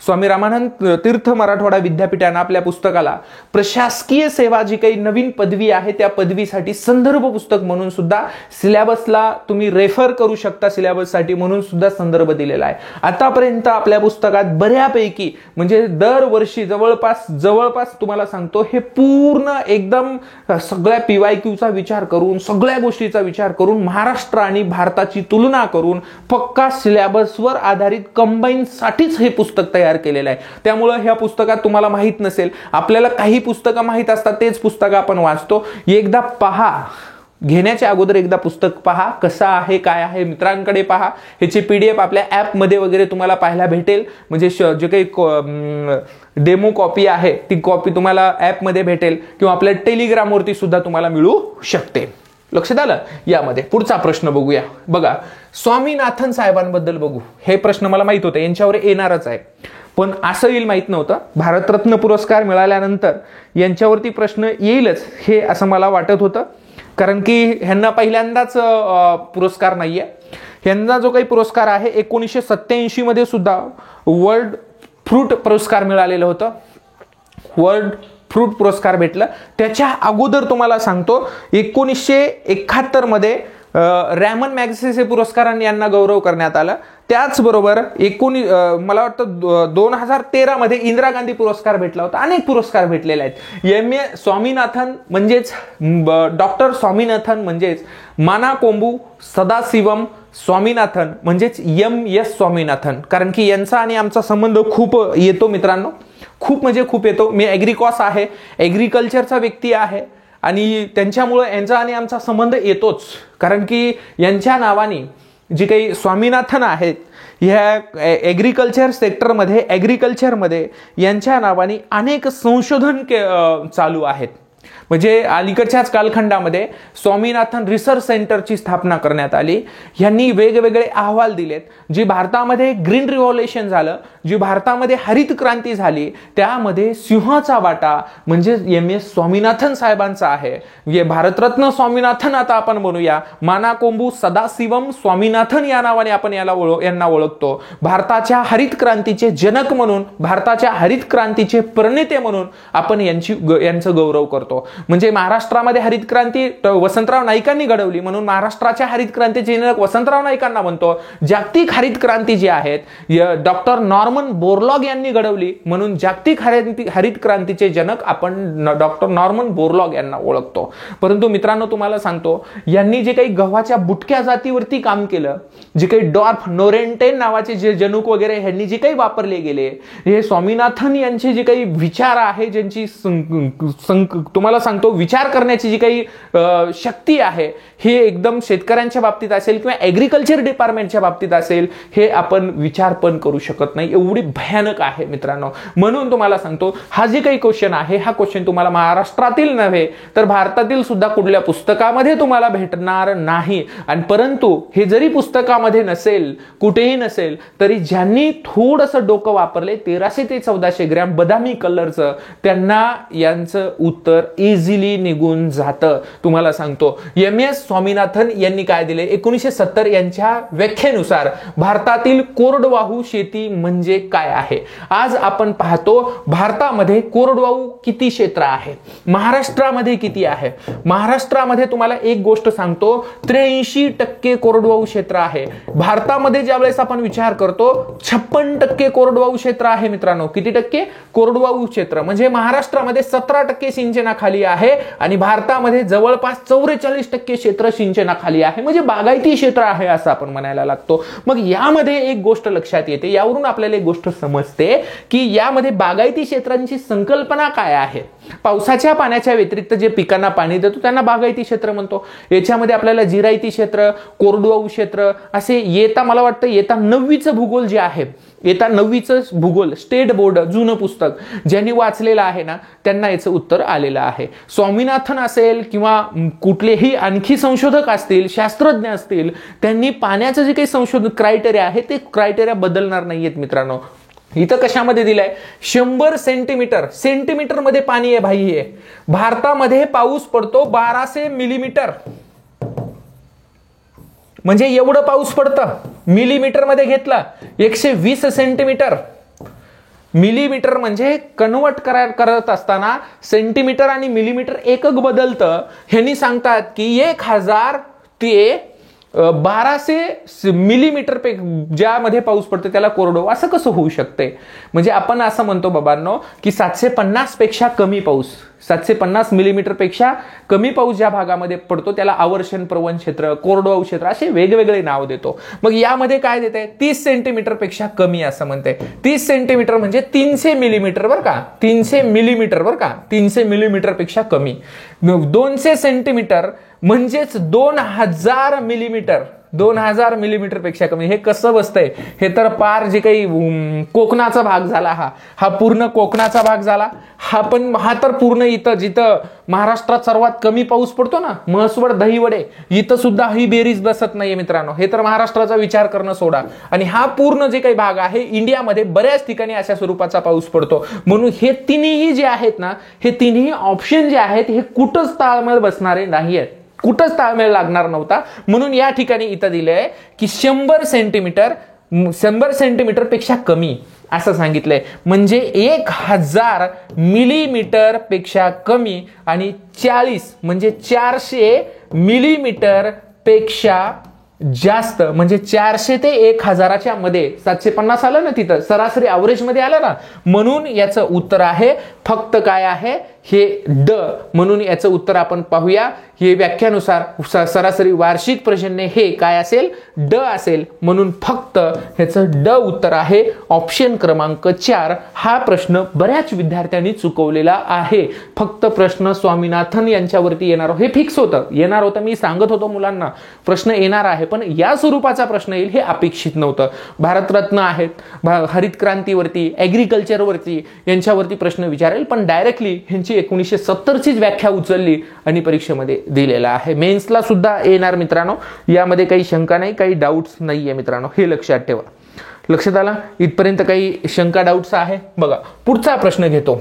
स्वामी रामानंद तीर्थ मराठवाडा विद्यापीठानं आपल्या पुस्तकाला प्रशासकीय सेवा जी काही नवीन पदवी आहे त्या पदवीसाठी संदर्भ पुस्तक म्हणून सुद्धा सिलेबसला तुम्ही रेफर करू शकता, सिलेबससाठी म्हणून सुद्धा संदर्भ दिलेला आहे. आतापर्यंत आपल्या पुस्तकात बऱ्यापैकी म्हणजे दरवर्षी जवळपास तुम्हाला सांगतो हे पूर्ण एकदम सगळ्या PYQचा विचार करून, सगळ्या गोष्टीचा विचार करून, महाराष्ट्र आणि भारताची तुलना करून पक्का सिलेबसवर आधारित कंबाईन साठीच हे पुस्तक तयार केलेलं आहे. त्यामुळे ह्या पुस्तकात तुम्हाला माहित नसेल, आपल्याला काही पुस्तकं माहित असतात, तेच पुस्तकं आपण वाचतो. एकदा पहा, घेण्याच्या अगोदर एकदा पुस्तक पहा कसं आहे काय आहे, मित्रांकडे पहा. ह्याची PDF आपल्या ॲपमध्ये वगैरे तुम्हाला पाहायला भेटेल. म्हणजे जे काही डेमो कॉपी आहे ती कॉपी तुम्हाला ॲपमध्ये भेटेल किंवा आपल्या टेलिग्रामवरती सुद्धा तुम्हाला मिळू शकते. लक्षात आलं. यामध्ये पुढचा प्रश्न बघूया. बघा स्वामीनाथन साहेबांबद्दल बघू. हे प्रश्न मला माहित होते यांच्यावर येणारच आहे, पण असं येईल माहित नव्हतं. भारतरत्न पुरस्कार मिळाल्यानंतर यांच्यावरती प्रश्न येईलच हे असं मला वाटत होतं, कारण की ह्यांना पहिल्यांदाच पुरस्कार नाहीये. ह्यांना जो काही पुरस्कार आहे 1987 मध्ये सुद्धा वर्ल्ड फ्रूट पुरस्कार मिळालेलं होतं. वर्ल्ड फ्रूट पुरस्कार भेटला. त्याच्या अगोदर तुम्हाला सांगतो 1971 मध्ये रॅमन मॅग्सेसे पुरस्कारांनी यांना गौरव करण्यात आला. त्याचबरोबर मला वाटतं 2013 मध्ये इंदिरा गांधी पुरस्कार भेटला होता. अनेक पुरस्कार भेटलेले आहेत. M.A. स्वामीनाथन म्हणजेच डॉक्टर स्वामीनाथन म्हणजेच मानाकोंबू सदाशिवम स्वामीनाथन म्हणजेच M.S. स्वामीनाथन. कारण की यांचा आणि आमचा संबंध खूप येतो मित्रांनो, खूप म्हणजे खूप येतो. मी ॲग्रिकॉस आहे, ॲग्रिकल्चरचा व्यक्ती आहे आणि त्यांच्यामुळे यांचा आणि आमचा संबंध येतोच. कारण की यांच्या नावाने जी काही स्वामीनाथन आहेत ह्या ॲग्रिकल्चरमध्ये यांच्या नावाने अनेक संशोधन चालू आहेत. म्हणजे अलीकडच्याच कालखंडामध्ये स्वामीनाथन रिसर्च सेंटरची स्थापना करण्यात आली. यांनी वेगवेगळे अहवाल दिलेत. जी भारतामध्ये ग्रीन रिव्हॉल्युशन झालं, जी भारतामध्ये हरित क्रांती झाली, त्यामध्ये सिंहाचा वाटा म्हणजे M.S. स्वामीनाथन साहेबांचा आहे. भारतरत्न स्वामीनाथन आता आपण म्हणूया, मानाकोंबू सदाशिवम स्वामीनाथन या नावाने आपण यांना ओळखतो. भारताच्या हरित क्रांतीचे जनक म्हणून, भारताच्या हरित क्रांतीचे प्रणेते म्हणून आपण यांचं गौरव करतो. म्हणजे महाराष्ट्रामध्ये हरित क्रांती वसंतराव नाईकांनी घडवली म्हणून महाराष्ट्राच्या हरित क्रांतीचे जनक वसंतराव नाईकांना म्हणतो. जागतिक हरित क्रांती जी आहेत डॉक्टर नॉर्मन बोरलॉग यांनी घडवली म्हणून जागतिक हरित क्रांतीचे जनक आपण डॉक्टर नॉर्मन बोरलॉग यांना ओळखतो. परंतु मित्रांनो तुम्हाला सांगतो, यांनी जे काही गव्हाच्या बुटक्या जातीवरती काम केलं, जे काही डॉर्फ नोरेंटेन नावाचे जे जनुक वगैरे यांनी जे काही वापरले गेले, हे स्वामीनाथन यांचे जे काही विचार आहे, ज्यांची तुम्हाला तुम्हाला सांगतो विचार करण्याची जी काही शक्ती आहे हे एकदम शेतकऱ्यांच्या बाबतीत असेल किंवा ऍग्रिकल्चर डिपार्टमेंटच्या बाबतीत असेल हे आपण विचार पण करू शकत नाही, एवढी भयानक आहे मित्रांनो. म्हणून तुम्हाला सांगतो हा जे काही क्वेश्चन आहे हा क्वेश्चन तुम्हाला महाराष्ट्रातील नव्हे तर भारतातील सुद्धा कुठल्या पुस्तकामध्ये तुम्हाला भेटणार नाही. आणि परंतु हे जरी पुस्तकामध्ये नसेल, कुठेही नसेल, तरी ज्यांनी थोडंसं डोकं वापरले 1300 ते 1400 ग्रॅम बदामी कलरचं, त्यांना यांचं उत्तर इझिली निघून जातं. तुम्हाला सांगतो MS स्वामीनाथन यांनी काय दिले 1970 यांच्या व्याख्येनुसार भारतातील कोरडवाहू शेती म्हणजे काय आहे. आज आपण पाहतो भारतामध्ये कोरडवाहू किती क्षेत्र आहे, महाराष्ट्रामध्ये किती आहे. महाराष्ट्रामध्ये तुम्हाला एक गोष्ट सांगतो 83% कोरडवाहू क्षेत्र आहे. भारतामध्ये ज्यावेळेस आपण विचार करतो 56% कोरडवाहू क्षेत्र आहे मित्रांनो. किती टक्के कोरडवाहू क्षेत्र, म्हणजे महाराष्ट्रामध्ये 17% सिंचनाखाली आहे आणि भारतामध्ये जवळपास 44% क्षेत्र सिंचनाखाली आहे, म्हणजे बागायती क्षेत्र आहे असं आपण म्हणायला लागतो. मग यामध्ये एक गोष्ट लक्षात येते, यावरून आपल्याला एक गोष्ट समजते की यामध्ये बागायती क्षेत्रांची संकल्पना काय आहे. पावसाच्या पाण्याच्या व्यतिरिक्त जे पिकांना पाणी देतो त्यांना बागायती क्षेत्र म्हणतो. याच्यामध्ये आपल्याला जिरायती क्षेत्र, कोरडवाहू क्षेत्र असे मला वाटतं येता 9वीचं भूगोल जे आहे, येता 9वीचं भूगोल स्टेट बोर्ड जुनं पुस्तक ज्यांनी वाचलेलं आहे ना त्यांना याचं उत्तर आलेलं आहे. स्वामीनाथन असेल किंवा कुठलेही आणखी संशोधक असतील, शास्त्रज्ञ असतील, त्यांनी पाण्याचं जे काही संशोधन क्रायटेरिया आहे ते क्रायटेरिया बदलणार नाहीयेत मित्रांनो. इथं कशामध्ये दिलंय 100 सेंटीमीटर, सेंटीमीटर मध्ये पाणी आहे भाई. हे भारतामध्ये पाऊस पडतो 1200 मिलीमीटर, म्हणजे एवढं पाऊस पडतं. मिलीमीटर मध्ये घेतला 120 सेंटीमीटर. मिलीमीटर म्हणजे कन्वर्ट करत असताना सेंटीमीटर आणि मिलीमीटर एकक बदलतं. ह्यांनी सांगतात की 1000 ते 1200 मिलीमीटर ज्यामध्ये पाऊस पडतो त्याला कोरडवाहू असं कसं होऊ शकते. म्हणजे आपण असं म्हणतो बाबांनो की 750 पेक्षा कमी पाऊस, 750 मिलीमीटर पेक्षा कमी पाऊस ज्या भागामध्ये पडतो त्याला आवर्षण प्रवण क्षेत्र, कोरडवाहू क्षेत्र असे वेगवेगळे नाव देतो. मग यामध्ये काय देते 30 सेंटीमीटर पेक्षा कमी असं म्हणते. 30 सेंटीमीटर म्हणजे 300 मिलीमीटर बरं का, 300 मिलीमीटर बरं का, 300 मिलीमीटर पेक्षा कमी. 200 सेंटीमीटर म्हणजेच 2000 मिलीमीटर, 2000 मिलीमीटर पेक्षा कमी. हे कसं बसतंय, हे तर पार जे काही कोकणाचा भाग झाला, हा पूर्ण कोकणाचा भाग झाला. हा तर पूर्ण इथं जिथं महाराष्ट्रात सर्वात कमी पाऊस पडतो ना, म्हसवड दहिवडे, इथं सुद्धा ही बेरीज बसत नाहीये मित्रांनो. हे तर महाराष्ट्राचा विचार करणं सोडा. आणि हा पूर्ण जे काही भाग आहे इंडियामध्ये बऱ्याच ठिकाणी अशा स्वरूपाचा पाऊस पडतो. म्हणून हे तिन्ही जे आहेत ना, हे तिन्ही ऑप्शन जे आहेत हे कुठंच ताळमेळ बसणारे नाहीयेत, कुठंच ताळमेळ लागणार नव्हता. म्हणून या ठिकाणी इथं दिलंय की 100 सेंटीमीटर पेक्षा कमी असं सांगितलंय. म्हणजे 1000 मिलीमीटर पेक्षा कमी आणि 40 म्हणजे 400 मिलीमीटर पेक्षा जास्त, म्हणजे 400 ते 1000च्या मध्ये 750 आलं ना, तिथं सरासरी ॲव्हरेज मध्ये आलं ना. म्हणून याचं उत्तर आहे फक्त काय आहे हे ड. म्हणून याचं उत्तर आपण पाहूया. हे व्याख्यानुसार सरासरी वार्षिक पर्जन्य हे काय असेल ड असेल. म्हणून फक्त ह्याचं ड उत्तर आहे. ऑप्शन क्रमांक 4 हा प्रश्न बऱ्याच विद्यार्थ्यांनी चुकवलेला आहे. फक्त प्रश्न स्वामीनाथन यांच्यावरती येणार हे फिक्स होतं, येणार होतं. मी सांगत होतो मुलांना प्रश्न येणार आहे, पण या स्वरूपाचा प्रश्न येईल हे अपेक्षित नव्हतं. भारतरत्न आहेत, हरित क्रांतीवरती, ऍग्रिकल्चरवरती यांच्यावरती प्रश्न विचारेल, पण डायरेक्टली ह्यांची 1970चीच व्याख्या उचलली आणि परीक्षेमध्ये दिलेला आहे. मेन्सला सुद्धा येणार मित्रांनो, यामध्ये काही शंका नाही, काही डाऊट्स नाहीये मित्रांनो, हे लक्षात ठेवा. लक्षात आला इथपर्यंत? काही शंका डाऊट्स आहे? बघा पुढचा प्रश्न घेतो.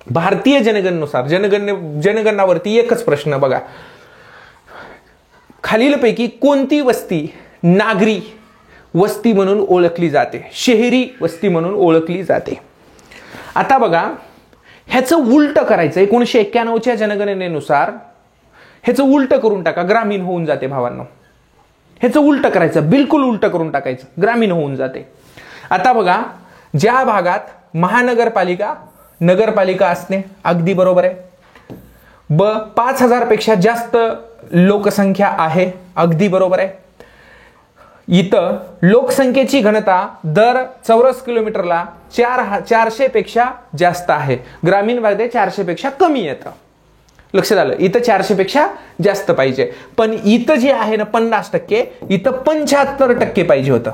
भारतीय जनगणनेनुसार जनगणनावरती एकच प्रश्न बघा. खालीलपैकी कोणती वस्ती नागरी वस्ती म्हणून ओळखली जाते, शहरी वस्ती म्हणून ओळखली जाते? आता बघा ह्याचं उलट करायचं. 1991च्या जनगणनेनुसार ह्याचं उलट करून टाका, ग्रामीण होऊन जाते भावांनो. ह्याचं उलट करायचं, बिलकुल उलट करून टाकायचं, ग्रामीण होऊन जाते. आता बघा ज्या भागात महानगरपालिका नगरपालिका असणे अगदी बरोबर आहे. 5000 पेक्षा जास्त लोकसंख्या आहे अगदी बरोबर आहे. इथं लोकसंख्येची घनता दर चौरस किलोमीटरला 400 पेक्षा जास्त आहे. ग्रामीण भागात 400 पेक्षा कमी येतं. लक्षात आलं, इथं 400 पेक्षा जास्त पाहिजे. पण इथं जे आहे ना 50%, इथं 75% पाहिजे होतं.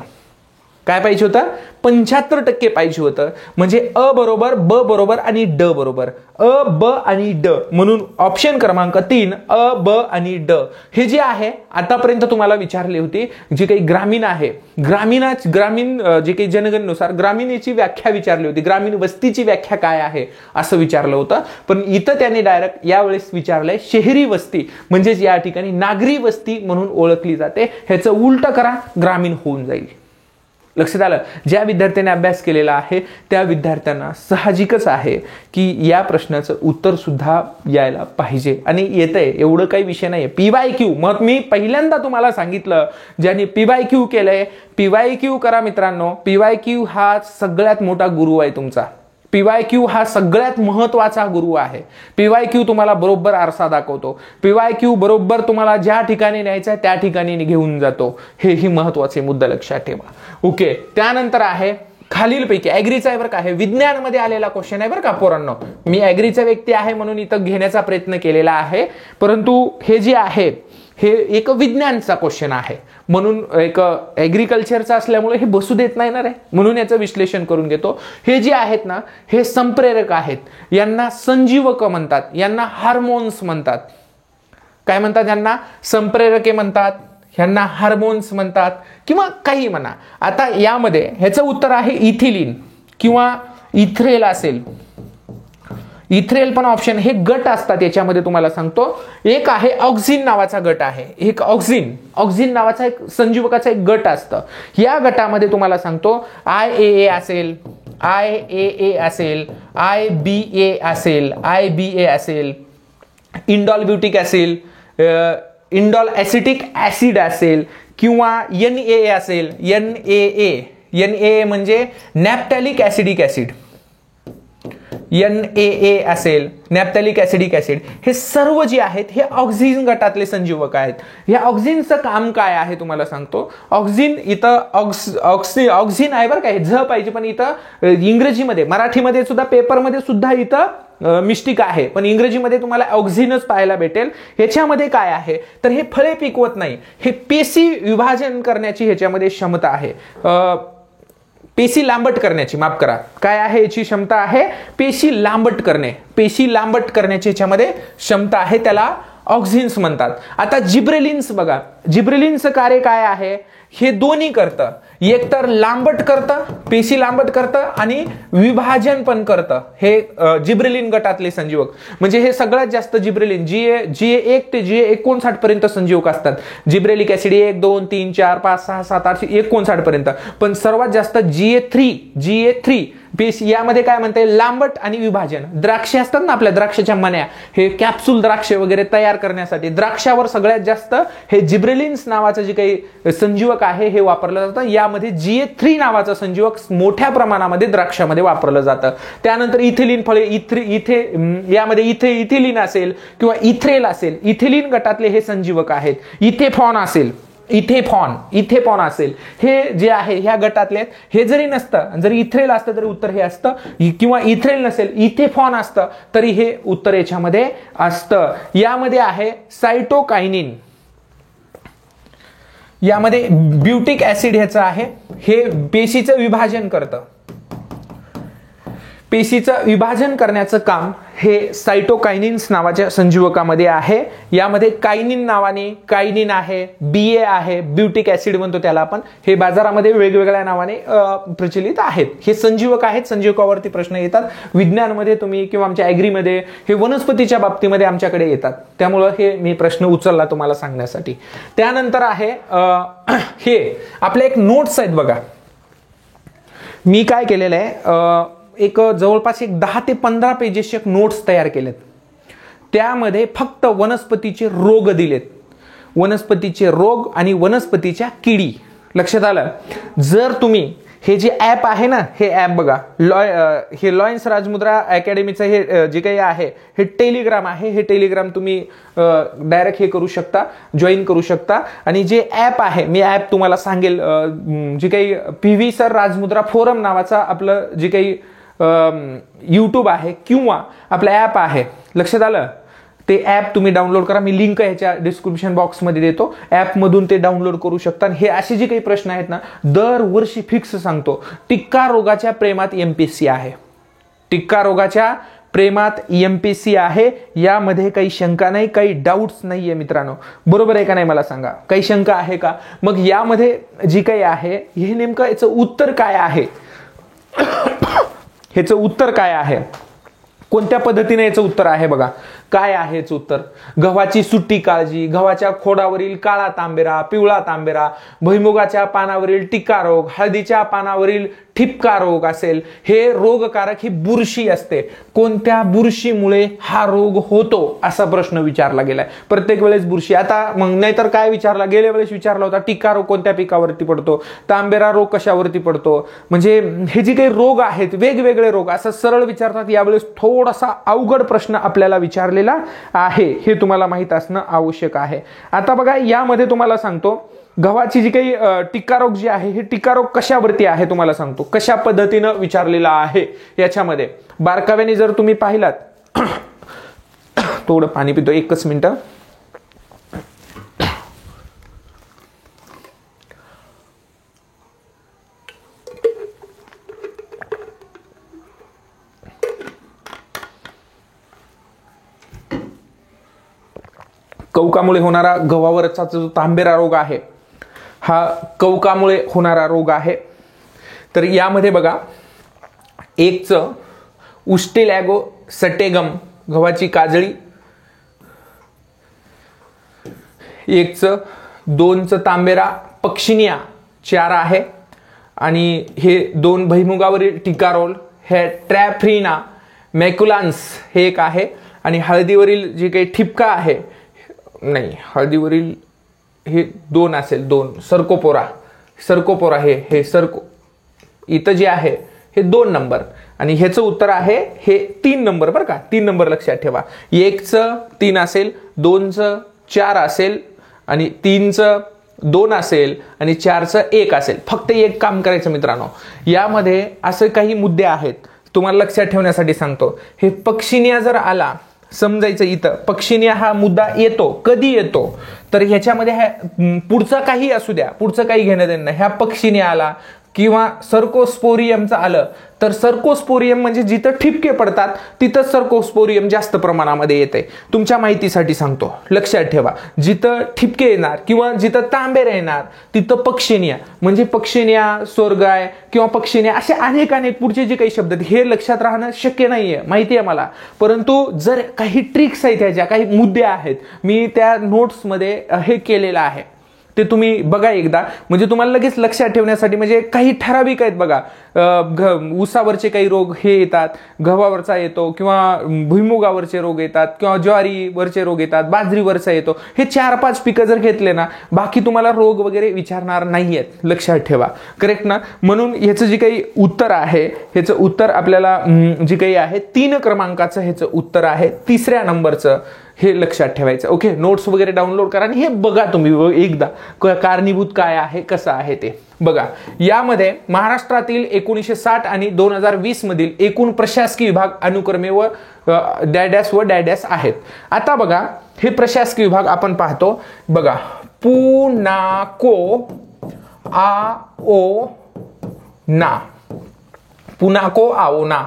काय पाहिजे होतं? 75% पाहिजे होतं. म्हणजे अ बरोबर, ब बरोबर आणि ड बरोबर. अ, ब आणि ड. म्हणून ऑप्शन क्रमांक 3 अ, ब आणि ड हे जे आहे आतापर्यंत तुम्हाला विचारले होते, जे काही ग्रामीण आहे, ग्रामीण जे काही जनगणनेनुसार ग्रामीणची व्याख्या विचारली होती, ग्रामीण वस्तीची व्याख्या काय आहे असं विचारलं होतं. पण इथं त्याने डायरेक्ट यावेळेस विचारलंय शहरी वस्ती, म्हणजेच या ठिकाणी नागरी वस्ती म्हणून ओळखली जाते. ह्याचं उलट करा, ग्रामीण होऊन जाईल. लक्षात आलं. ज्या विद्यार्थ्यांनी अभ्यास केलेला आहे त्या विद्यार्थ्यांना साहजिकच आहे की या प्रश्नाचं उत्तर सुद्धा यायला पाहिजे आणि येतंय, एवढं काही विषय नाही. PYQ, मग मी पहिल्यांदा तुम्हाला सांगितलं, ज्यांनी PYQ केलंय PYQ करा मित्रांनो. PYQ हा सगळ्यात मोठा गुरु आहे तुमचा. PYQ हा सगळ्यात महत्वाचा गुरु आहे. PYQ तुम्हाला बरोबर आरसा दाखवतो. PYQ बरोबर तुम्हाला ज्या ठिकाणी न्यायचं आहे त्या ठिकाणी घेऊन जातो. हेही महत्वाचे मुद्दे लक्षात ठेवा. ओके, त्यानंतर आहे खालीलपैकी ऍग्रीचा आहे बरं का, हे विज्ञानमध्ये आलेला क्वेश्चन आहे बरं का पोरांनो. मी ऍग्रीचा व्यक्ती आहे म्हणून इथं घेण्याचा प्रयत्न केलेला आहे, परंतु हे जे आहे हे एक विज्ञानचा क्वेश्चन आहे म्हणून एक ऍग्रिकल्चरचा असल्यामुळे हे बसू देत नाही ना रे, म्हणून याचं विश्लेषण करून घेतो. हे जे आहेत ना हे संप्रेरक आहेत, यांना संजीवक म्हणतात, यांना हार्मोन्स म्हणतात. काय म्हणतात? यांना संप्रेरके म्हणतात, ह्यांना हार्मोन्स म्हणतात किंवा काही म्हणा. आता यामध्ये ह्याचं उत्तर आहे इथिलीन किंवा इथ्रेल असेल. इथ्रेल पण ऑप्शन, हे गट असतात याच्यामध्ये तुम्हाला सांगतो. एक आहे ऑक्झिन नावाचा गट आहे, एक ऑक्झिन नावाचा एक संजीवकाचा एक गट असतं. या गटामध्ये तुम्हाला सांगतो IAA असेल, IAA असेल, IBA असेल, IBA असेल, इंडॉल ब्युटिक असेल, इंडॉल ऍसिटिक ऍसिड असेल किंवा NAA असेल. NAA म्हणजे नॅप्थॅलिक ऍसिडिक ऍसिड. NAA असेल, नॅप्थॅलिक ऍसिडिक ऍसिड. हे सर्व जे आहेत हे ऑक्झिन गटातले संजीवक आहेत. या ऑक्झिनचं काम काय आहे तुम्हाला सांगतो. ऑक्झिन इथं ऑक्झिन आहे बरं का, हे झ पाहिजे, पण इथं इंग्रजीमध्ये, मराठीमध्ये सुद्धा, पेपरमध्ये सुद्धा इथं मिस्टिक आहे, पण इंग्रजीमध्ये तुम्हाला ऑक्झिनच पाहायला भेटेल. ह्याच्यामध्ये काय आहे तर हे फळे पिकवत नाही, हे पेशी विभाजन करण्याची ह्याच्यामध्ये क्षमता आहे. पेशी लांबट करण्याची, माफ करा, काय आहे याची क्षमता आहे? पेशी लांबट करणे, पेशी लांबट करण्याची ह्याच्यामध्ये क्षमता आहे, त्याला ऑक्झिन्स म्हणतात. आता जिब्रेलिन्स बघा, जिब्रेलिन्सचं कार्य काय आहे? हे दोन्ही करतं, एकतर लांबट करतं, पेशी लांबट करतं आणि विभाजन पण करतं. हे जिब्रेलिन गटातले संजीवक, म्हणजे हे सगळ्यात जास्त जिब्रेलिन GA1 ते GA59 पर्यंत संजीवक असतात. जिब्रेलिक ऍसिड 1, 2, 3, 4, 5, 6, 7, 8, 59 पर्यंत. पण सर्वात जास्त GA3 पेशी, यामध्ये काय म्हणते? लांबट आणि विभाजन. द्राक्षे असतात ना आपल्या, द्राक्षाच्या मन्या, हे कॅप्सूल द्राक्षे वगैरे तयार करण्यासाठी द्राक्षावर सगळ्यात जास्त हे जिब्रेलिन्स नावाचं जे काही संजीवक आहे हे वापरलं जातं. यामध्ये GA3 नावाचं संजीवक मोठ्या प्रमाणामध्ये द्राक्षामध्ये वापरलं जातं. त्यानंतर इथिलीन फळे, यामध्ये इथिलीन असेल किंवा इथ्रेल असेल, इथिलीन गटातले हे संजीवक आहेत. इथेफॉन असेल, इथेफॉन असेल, हे जे आहे ह्या गटातले. हे जरी नसतं, जरी इथ्रेल असतं तरी उत्तर हे असतं, किंवा इथ्रेल नसेल इथेफॉन असतं तरी हे उत्तर याच्यामध्ये असतं. यामध्ये आहे सायटोकायनिन, यामध्ये ब्युटिक ऍसिड ह्याचं आहे, हे पेशीचं विभाजन करतं. पेशीचं विभाजन करण्याचं काम हे सायटोकायनिन्स नावाच्या संजीवकामध्ये आहे. यामध्ये कायनिन नावाने कायनिन आहे, BA आहे, ब्युटिक ऍसिड म्हणतो त्याला आपण. हे बाजारामध्ये वेगवेगळ्या नावाने प्रचलित आहेत. हे संजीवक आहेत, संजीवकावरती प्रश्न येतात विज्ञानमध्ये तुम्ही किंवा आमच्या ऍग्रीमध्ये, हे वनस्पतीच्या बाबतीमध्ये आमच्याकडे येतात. त्यामुळं हे मी प्रश्न उचलला तुम्हाला सांगण्यासाठी. त्यानंतर आहे हे आपले एक नोट्स आहेत बघा. मी काय केलेलं आहे, एक जवळपास 10 ते 15 पेजेसचे नोट्स तयार केलेत. त्यामध्ये फक्त वनस्पतीचे रोग दिलेत, वनस्पतीचे रोग आणि वनस्पतीच्या किडी. लक्षात आलं? जर तुम्ही हे जे ॲप आहे ना, हे ॲप बघा, हे लॉयन्स राजमुद्रा अकॅडमीचं हे जे काही आहे हे टेलिग्राम आहे. हे टेलिग्राम तुम्ही डायरेक्ट हे करू शकता, जॉईन करू शकता. आणि जे ॲप आहे, मी ॲप तुम्हाला सांगेल, जे काही PV सर राजमुद्रा फोरम नावाचा आपलं जे काही यूट्यूब आहे किंवा आपलं ॲप आहे, लक्षात आलं, ते ॲप तुम्ही डाउनलोड करा, मी लिंक ह्याच्या डिस्क्रिप्शन बॉक्समध्ये देतो, ॲपमधून ते डाउनलोड करू शकता. हे असे जे काही प्रश्न आहेत ना, दरवर्षी फिक्स सांगतो, टिक्का रोगाच्या प्रेमात MPSC आहे. टिक्का रोगाच्या प्रेमात MPSC आहे, यामध्ये काही शंका नाही, काही डाऊट्स नाहीये मित्रांनो. बरोबर आहे का नाही मला सांगा, काही शंका आहे का? मग यामध्ये जी काही आहे हे नेमकं याचं उत्तर काय आहे? ह्याचं उत्तर काय आहे? कोणत्या पद्धतीने याचं उत्तर आहे बघा. काय आहे याचं उत्तर? गव्हाची सुट्टी काळजी, गव्हाच्या खोडावरील काळा तांबेरा, पिवळा तांबेरा, भुईमुगाच्या पानावरील टिक्का रोग, हळदीच्या पानावरील ठिपका रोग असेल, हे रोगकारक ही बुरशी असते. कोणत्या बुरशीमुळे हा रोग होतो असा प्रश्न विचारला गेलाय. प्रत्येक वेळेस बुरशी, आता मग नाहीतर काय विचारला, गेल्या वेळेस विचारला होता टिक्का रोग कोणत्या पिकावरती पडतो, तांबेरा रोग कशावरती पडतो. म्हणजे हे जे काही रोग आहेत, वेगवेगळे रोग असं सरळ विचारतात. यावेळेस थोडासा अवघड प्रश्न आपल्याला विचारलेला आहे, हे तुम्हाला माहित असणं आवश्यक आहे. आता बघा, यामध्ये तुम्हाला सांगतो, गव्हाची जी काही टिक्का रोग जे आहे, हे टिक्का रोग कशावरती आहे तुम्हाला सांगतो, कशा पद्धतीनं विचारलेला आहे. याच्यामध्ये बारकाव्याने जर तुम्ही पाहिलात, थोडं पाणी पितो, एकच मिनिट. कवकामुळे होणारा गव्हावरचा जो तांबेरा रोग आहे, हा कवकामुळे होणारा रोग आहे. तर यामध्ये बघा, एकचं उस्टेलॅगो सटेगम गव्हाची काजळी, एकचं, दोनचं तांबेरा पक्षिनिया चारा आहे, आणि हे दोन भुईमुगावरील टिक्का रोग हे ट्रॅफ्रिना मॅक्युलान्स हे एक आहे, आणि हळदीवरील जे काही ठिपका आहे, नाही हळदीवरील हे दोन असेल, दोन सर्कोपोरा हे सर्को, इथं जे आहे हे 2 नंबर, आणि ह्याचं उत्तर आहे हे 3 नंबर. बरं का, 3 नंबर लक्षात ठेवा. 1चं 3 असेल, 2चं 4 असेल, आणि 3चं 2 असेल, आणि 4चं 1 असेल. फक्त एक काम करायचं मित्रांनो, यामध्ये असे काही मुद्दे आहेत तुम्हाला लक्षात ठेवण्यासाठी सांगतो. हे पक्षिनिया जर आला, समजायचं इथं पक्षिनिया हा मुद्दा येतो, कधी येतो तर ह्याच्यामध्ये पुढचा काही असू द्या, पुढचं काही घेणं देणं नाही. ह्या पक्षिनिया आला किंवा सर्कोस्पोरियमचं आलं, तर सर्कोस्पोरियम म्हणजे जिथं ठिपके पडतात तिथं सर्कोस्पोरियम जास्त प्रमाणामध्ये येते. तुमच्या माहितीसाठी सांगतो, लक्षात ठेवा, जिथं ठिपके येणार किंवा जिथं तांबेरा येणार तिथं पक्षिनिया, म्हणजे पक्षिनिया, सोरगाय किंवा पक्षिनिया, असे अनेक पुढचे जे काही शब्द हे लक्षात राहणं शक्य नाहीये, माहिती आहे मला. परंतु जर काही ट्रिक्स आहेत, ह्याच्या काही मुद्दे आहेत, मी त्या नोट्समध्ये हे केलेलं आहे, ते तुम्ही बघा एकदा, म्हणजे तुम्हाला लगेच लक्षात ठेवण्यासाठी. म्हणजे काही ठराविक आहेत बघा, ऊसावरचे काही रोग हे येतात, गव्हावरचा येतो, किंवा भुईमुगावरचे रोग येतात, किंवा ज्वारीवरचे रोग येतात, बाजरीवरचा येतो. हे 4-5 पिकं जर घेतले ना, बाकी तुम्हाला रोग वगैरे विचारणार नाहीयेत, लक्षात ठेवा. करेक्ट ना? म्हणून ह्याचं जे काही उत्तर आहे, ह्याचं उत्तर आपल्याला जे काही आहे 3 क्रमांकाचं ह्याचं उत्तर आहे, 3ऱ्या नंबरचं, हे लक्षात ठेवायचं. ओके, नोट्स वगैरे डाउनलोड करा आणि हे बघा तुम्ही एकदा, कारणीभूत काय आहे, कसं आहे ते बघा. यामध्ये महाराष्ट्रातील 1960 आणि 2020 मधील एकूण प्रशासकीय विभाग अनुक्रमे व डॅडॅस आहेत. आता बघा, हे प्रशासकीय विभाग आपण पाहतो बघा, पुनाको आओ ना, पुनाको आओना,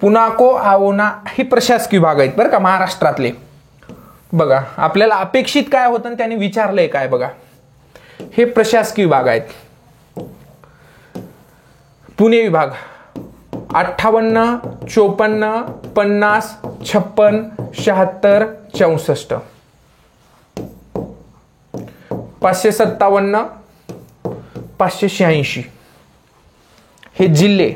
पुनाको आओना हे प्रशासकीय विभाग आहेत बरं का महाराष्ट्रातले. बघा, आपल्याला अपेक्षित काय होतं आणि त्यांनी विचारलंय काय बघा, हे प्रशासकीय विभाग आहेत. पुणे विभाग 58, 54, 50, 56, 76, 64, 557, 586. हे जिल्हे,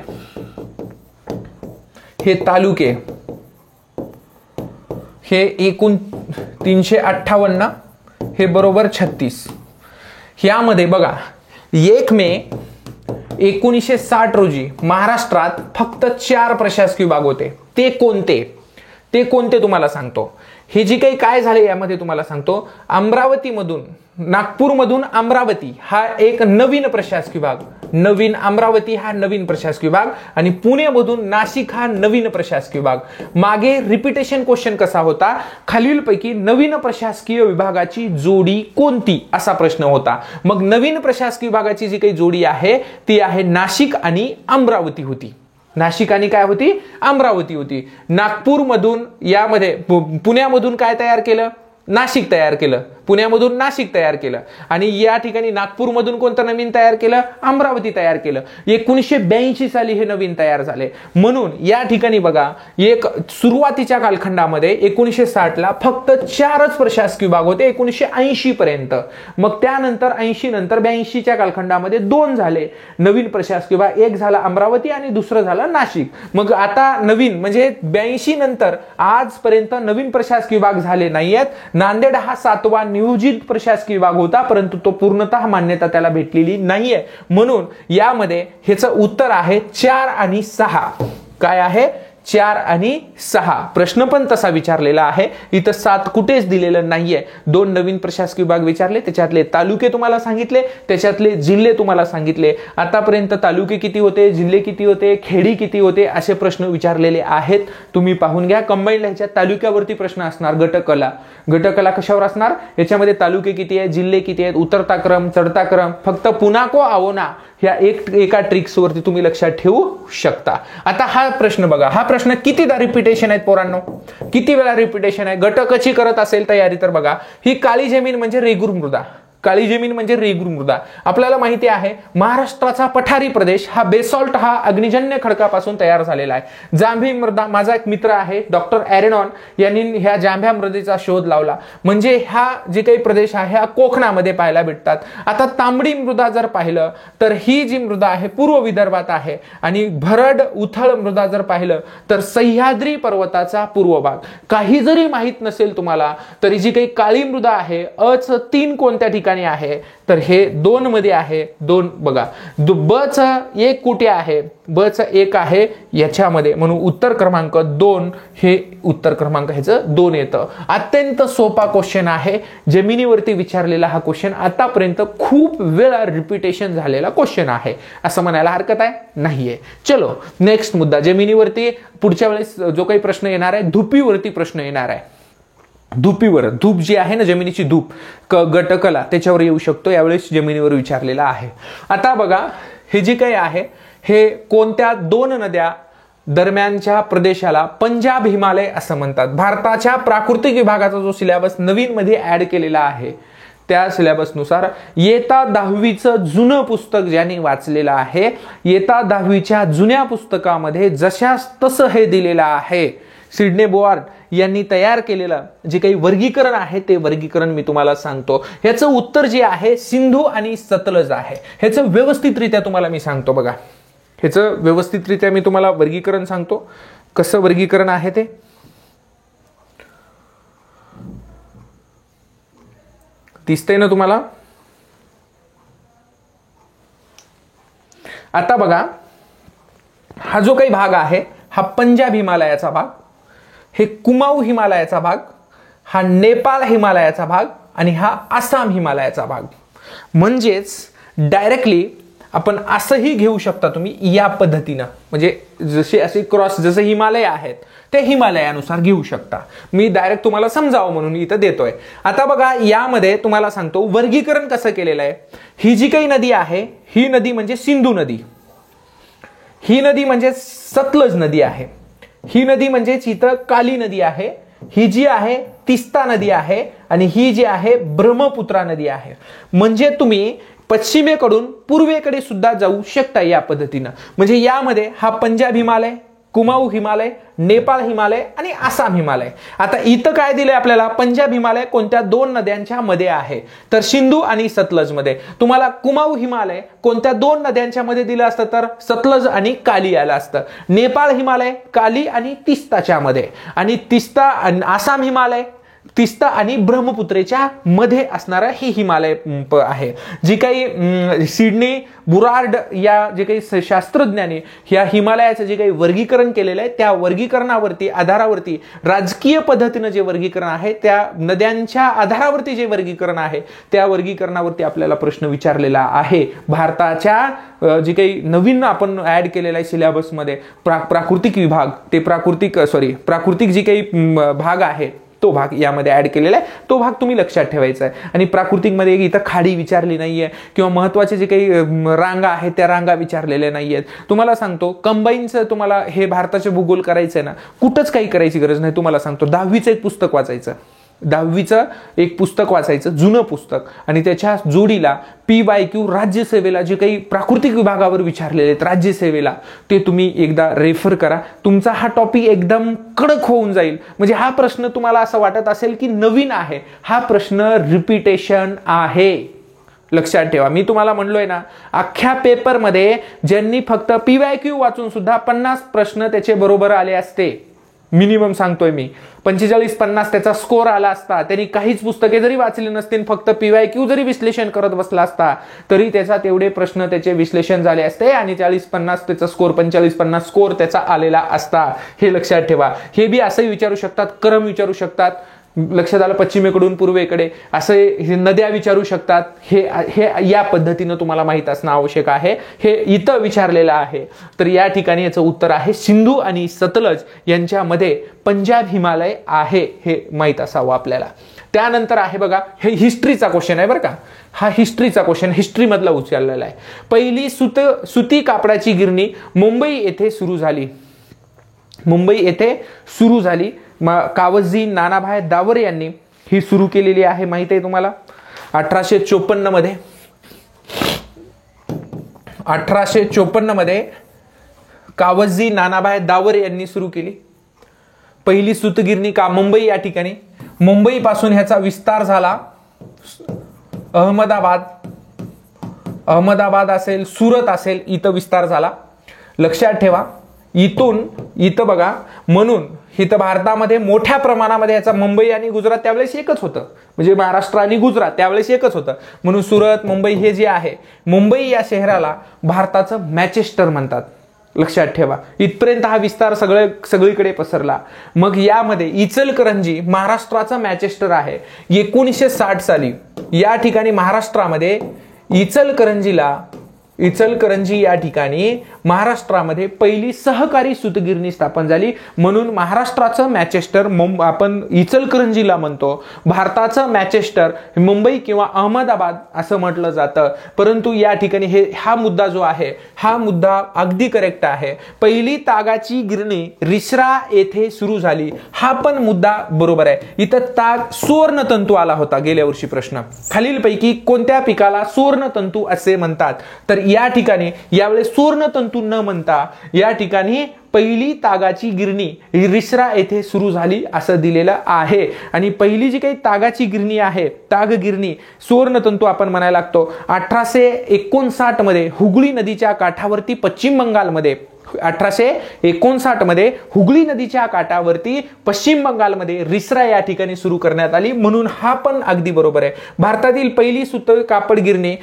हे तालुके, हे एकूण 358, हे बरोबर 36. यामध्ये बघा, 1 मे 1960 रोजी महाराष्ट्रात फक्त 4 प्रशासकीय विभाग होते. ते कोणते तुम्हाला सांगतो. हे जे काही काय झाले यामध्ये तुम्हाला सांगतो. अमरावतीमधून, नागपूरमधून अमरावती हा एक नवीन प्रशासकीय विभाग, नवीन अमरावती हा नवीन प्रशासकीय विभाग आणि पुण्यामधून नाशिक हा नवीन प्रशासकीय विभाग. मागे रिपिटेशन क्वेश्चन कसा होता, खालीलपैकी नवीन प्रशासकीय विभागाची जोडी कोणती असा प्रश्न होता. मग नवीन प्रशासकीय विभागाची जी काही जोडी आहे ती आहे नाशिक आणि अमरावती होती. नाशिक आणि काय होती, अमरावती होती. नागपूरमधून यामध्ये पुण्यामधून काय तयार केलं, नाशिक तयार केलं. पुण्यामधून नाशिक तयार केलं आणि या ठिकाणी नागपूरमधून कोणतं नवीन तयार केलं, अमरावती तयार केलं. 1982 साली हे नवीन तयार झाले. म्हणून या ठिकाणी बघा, एक सुरुवातीच्या कालखंडामध्ये 1960 ला फक्त 4च प्रशासकीय विभाग होते 1980 पर्यंत. मग त्यानंतर 80 नंतर 82च्या कालखंडामध्ये 2 झाले नवीन प्रशासकीय विभाग, एक झाला अमरावती आणि दुसरं झालं नाशिक. मग आता नवीन म्हणजे 82 नंतर आजपर्यंत नवीन प्रशासकीय विभाग झाले नाहीयेत. नांदेड हा 7वा नियोजित प्रशासकीय विभाग होता, परंतु तो पूर्णतः मान्यता त्याला भेटलेली नाहीये. म्हणून यामध्ये ह्याचं उत्तर आहे 4 आणि 6. काय आहे, 4 आणि 6. प्रश्न पण तसा विचारलेला आहे. इथं 7 कुठेच दिलेलं नाहीये. 2 नवीन प्रशासकीय विभाग विचारले, त्याच्यातले तालुके तुम्हाला सांगितले, त्याच्यातले जिल्हे तुम्हाला सांगितले. आतापर्यंत तालुके किती होते, जिल्हे किती होते, खेडी किती होते असे प्रश्न विचारलेले आहेत. तुम्ही पाहून घ्या. कंबाईन ह्याच्या तालुक्यावरती प्रश्न असणार. गटकला कशावर असणार, याच्यामध्ये तालुके किती आहेत, जिल्हे किती आहेत, उतरता क्रम चढता क्रम. फक्त पुना को आवना ह्या एका ट्रिक्स वरती तुम्ही लक्षात ठेवू शकता. आता हा प्रश्न बघा, हा प्रश्न कितीदा रिपिटेशन आहेत पोरांनो, किती वेळा रिपिटेशन आहे. गट कशी करत असेल तयारी तर बघा, ही काळी जमीन म्हणजे रेगूर मृदा. काळी जमीन म्हणजे रेगूर मृदा. आपल्याला माहिती आहे महाराष्ट्राचा पठारी प्रदेश हा बेसॉल्ट हा अग्निजन्य खडकापासून तयार झालेला आहे. जांभी मृदा, माझा एक मित्र आहे डॉक्टर एरेनॉन यांनी ह्या जांभ्या मृदेचा शोध लावला. म्हणजे ह्या जे काही प्रदेश आहे हा कोकणामध्ये पाहायला भेटतात. आता तांबडी मृदा जर पाहिलं तर ही जी मृदा आहे पूर्व विदर्भात आहे आणि भरड उथळ मृदा जर पाहिलं तर सह्याद्री पर्वताचा पूर्व भाग. काही जरी माहित नसेल तुम्हाला तरी जी काही काळी मृदा आहे अच 3 कोणत्या ठिकाणी आहे तर हे 2 मध्ये आहे. 2 बघा, ब च 1 कुठे आहे, ब च 1 आहे याच्यामध्ये. म्हणून उत्तर क्रमांक 2 हे उत्तर क्रमांक ह्याचं 2 येतं. अत्यंत सोपा क्वेश्चन आहे. जमिनीवरती विचारलेला हा क्वेश्चन आतापर्यंत खूप वेळा रिपिटेशन झालेला क्वेश्चन आहे असं म्हणायला हरकत आहे नाहीये. चलो नेक्स्ट मुद्दा. जमिनीवरती पुढच्या वेळेस जो काही प्रश्न येणार आहे धुपीवरती प्रश्न येणार आहे. धुपीवर, धूप जी आहे ना जमिनीची धूप, गटकला त्याच्यावर येऊ शकतो. यावेळेस जमिनीवर विचारलेला आहे. आता बघा, हे जे काही आहे हे कोणत्या 2 नद्या दरम्यानच्या प्रदेशाला पंजाब हिमालय असं म्हणतात. भारताच्या प्राकृतिक विभागाचा जो सिलेबस नवीन मध्ये ऍड केलेला आहे त्या सिलेबसनुसार इयत्ता 10वीचं जुनं पुस्तक ज्यांनी वाचलेलं आहे, इयत्ता 10वीच्या जुन्या पुस्तकामध्ये जशास तसं हे दिलेलं आहे. सिडने बोआर्ड यांनी तयार केलेलं जे काही वर्गीकरण आहे ते वर्गीकरण मी तुम्हाला सांगतो. ह्याचं उत्तर जे आहे सिंधू आणि सतलज आहे. ह्याचं व्यवस्थितरित्या तुम्हाला मी सांगतो. बघा, ह्याचं व्यवस्थितरित्या मी तुम्हाला वर्गीकरण सांगतो. कसं वर्गीकरण आहे ते दिसतंय ना तुम्हाला. आता बघा, हा जो काही भाग आहे हा पंजाब हिमालयाचा भाग, हे कुमाऊ हिमालयाचा भाग, हा नेपाळ हिमालयाचा भाग आणि हा आसाम हिमालयाचा भाग. म्हणजेच डायरेक्टली आपण असंही घेऊ शकता तुम्ही या पद्धतीनं. म्हणजे जसे असे क्रॉस जसे हिमालय आहेत ते हिमालयानुसार घेऊ शकता. मी डायरेक्ट तुम्हाला समजावं म्हणून इथं देतोय. आता बघा, यामध्ये तुम्हाला सांगतो वर्गीकरण कसं केलेलं आहे. ही जी काही नदी आहे ही नदी म्हणजे सिंधू नदी, ही नदी म्हणजे सतलज नदी आहे, ही नदी म्हणजेच इथं काली नदी आहे, ही जी आहे तिस्ता नदी आहे आणि ही जी आहे ब्रह्मपुत्रा नदी आहे. म्हणजे तुम्ही पश्चिमेकडून पूर्वेकडे सुद्धा जाऊ शकता या पद्धतीनं. म्हणजे यामध्ये हा पंजाब हिमालय, कुमाऊ हिमालय, नेपाळ हिमालय आणि आसाम हिमालय. आता इथं काय दिलंय आपल्याला, पंजाब हिमालय कोणत्या 2 नद्यांच्या मध्ये आहे तर सिंधू आणि सतलज मध्ये. तुम्हाला कुमाऊ हिमालय कोणत्या 2 नद्यांच्या मध्ये दिलं असतं तर सतलज आणि काली आलं असतं. नेपाळ हिमालय काली आणि तिस्ताच्या मध्ये, आणि तिस्ता आसाम हिमालय तिस्ता आणि ब्रह्मपुत्रेच्या मध्ये असणारा हे हिमालय आहे. जी काही सिडनी बुरार्ड या जे काही शास्त्रज्ञांनी या हिमालयाचं जे काही वर्गीकरण केलेलं आहे त्या वर्गीकरणावरती आधारावरती राजकीय पद्धतीनं जे वर्गीकरण आहे त्या नद्यांच्या आधारावरती जे वर्गीकरण आहे त्या वर्गीकरणावरती आपल्याला प्रश्न विचारलेला आहे. भारताच्या जे काही नवीन आपण ऍड केलेला आहे सिलेबसमध्ये प्राकृतिक विभाग ते प्राकृतिक जे काही भाग आहे तो भाग यामध्ये ऍड केलेला आहे. तो भाग तुम्ही लक्षात ठेवायचा आहे. आणि प्राकृतिकमध्ये इथं खाडी विचारली नाहीये किंवा महत्वाचे जे काही रांगा आहेत त्या रांगा विचारलेल्या नाहीयेत. तुम्हाला सांगतो कंबाईनचं तुम्हाला हे भारताचे भूगोल करायचंय ना, कुठंच काही करायची गरज नाही. तुम्हाला सांगतो 10वीचं एक पुस्तक वाचायचं, 10वीचं एक पुस्तक वाचायचं, जुनं पुस्तक, आणि त्याच्या जोडीला PYQ राज्यसेवेला जे काही प्राकृतिक विभागावर विचारलेले आहेत राज्यसेवेला ते तुम्ही एकदा रेफर करा. तुमचा हा टॉपिक एकदम कडक होऊन जाईल. म्हणजे हा प्रश्न तुम्हाला असं वाटत असेल की नवीन आहे, हा प्रश्न रिपिटेशन आहे. लक्षात ठेवा, मी तुम्हाला म्हणलोय ना, अख्ख्या पेपरमध्ये ज्यांनी फक्त PYQ वाचून सुद्धा 50 प्रश्न त्याचे बरोबर आले असते, मिनिमम सांगतोय मी, 45-50 त्याचा स्कोर आला असता, त्यांनी काहीच पुस्तके जरी वाचली नसतील, फक्त PYQ जरी विश्लेषण करत बसला असता तरी त्याचा तेवढे प्रश्न त्याचे विश्लेषण झाले असते आणि 40-50 त्याचा स्कोर, 45-50 स्कोर त्याचा आलेला असता. हे लक्षात ठेवा. हे बी असंही विचारू शकतात, क्रम विचारू शकतात, लक्षात आलं, पश्चिमेकडून पूर्वेकडे असे नद्या विचारू शकतात. हे या पद्धतीनं तुम्हाला माहित असणं आवश्यक आहे. हे इथं विचारलेलं आहे. तर या ठिकाणी याचं उत्तर आहे सिंधू आणि सतलज यांच्यामध्ये पंजाब हिमालय आहे, हे माहित असावं आपल्याला. त्यानंतर आहे बघा, हे हिस्ट्रीचा क्वेश्चन आहे बरं का, हा हिस्ट्रीचा क्वेश्चन हिस्ट्री मधला उचललेला आहे. पहिली सुती कापडाची गिरणी मुंबई येथे सुरू झाली. कावजी नानाभाई दावर यांनी ही सुरू केलेली आहे. माहिती आहे तुम्हाला, 1854 मध्ये कावजी नानाभाई दावर यांनी सुरू केली पहिली सूतगिरणी का मुंबई या ठिकाणी. मुंबई पासून ह्याचा विस्तार झाला अहमदाबाद असेल, सुरत असेल, इथं विस्तार झाला. लक्षात ठेवा, इथं बघा, म्हणून इथं भारतामध्ये मोठ्या प्रमाणामध्ये याचा मुंबई आणि गुजरात त्यावेळेस एकच होतं, म्हणजे महाराष्ट्र आणि गुजरात त्यावेळेस एकच होतं. म्हणून सुरत, मुंबई हे जे आहे, मुंबई या शहराला भारताचं मॅचेस्टर म्हणतात. लक्षात ठेवा, इथपर्यंत हा विस्तार सगळीकडे पसरला. मग यामध्ये इचलकरंजी महाराष्ट्राचं मॅचेस्टर आहे. 1960 साली या ठिकाणी महाराष्ट्रामध्ये इचलकरंजी या ठिकाणी महाराष्ट्रामध्ये पहिली सहकारी सूतगिरणी स्थापन झाली. म्हणून महाराष्ट्राचं मॅचेस्टर आपण इचलकरंजीला म्हणतो. भारताचं मॅचेस्टर मुंबई किंवा अहमदाबाद असं म्हटलं जातं. परंतु या ठिकाणी हा मुद्दा जो आहे हा मुद्दा अगदी करेक्ट आहे. पहिली तागाची गिरणी रिसरा येथे सुरू झाली, हा पण मुद्दा बरोबर आहे. इथं ताग सुवर्णतंतू आला होता गेल्या वर्षी प्रश्न. खालीलपैकी कोणत्या पिकाला सुवर्णतंतू असे म्हणतात? तर या ठिकाणी यावेळेस सुवर्णतंतू न म्हणता या ठिकाणी पहिली तागाची गिरणी रिसरा येथे सुरू झाली असं दिलेलं आहे. आणि पहिली जी काही तागाची गिरणी आहे, ताग गिरणी, सुवर्णतंतू आपण म्हणायला लागतो, 1859 मध्ये हुगळी नदीच्या काठावरती पश्चिम बंगालमध्ये 1859 मध्ये हुगळी नदीच्या काठावरती पश्चिम बंगालमध्ये रिसरा या ठिकाणी सुरू करण्यात आली. म्हणून हा पण अगदी बरोबर आहे. भारतातील पहिली सुत कापड गिरणी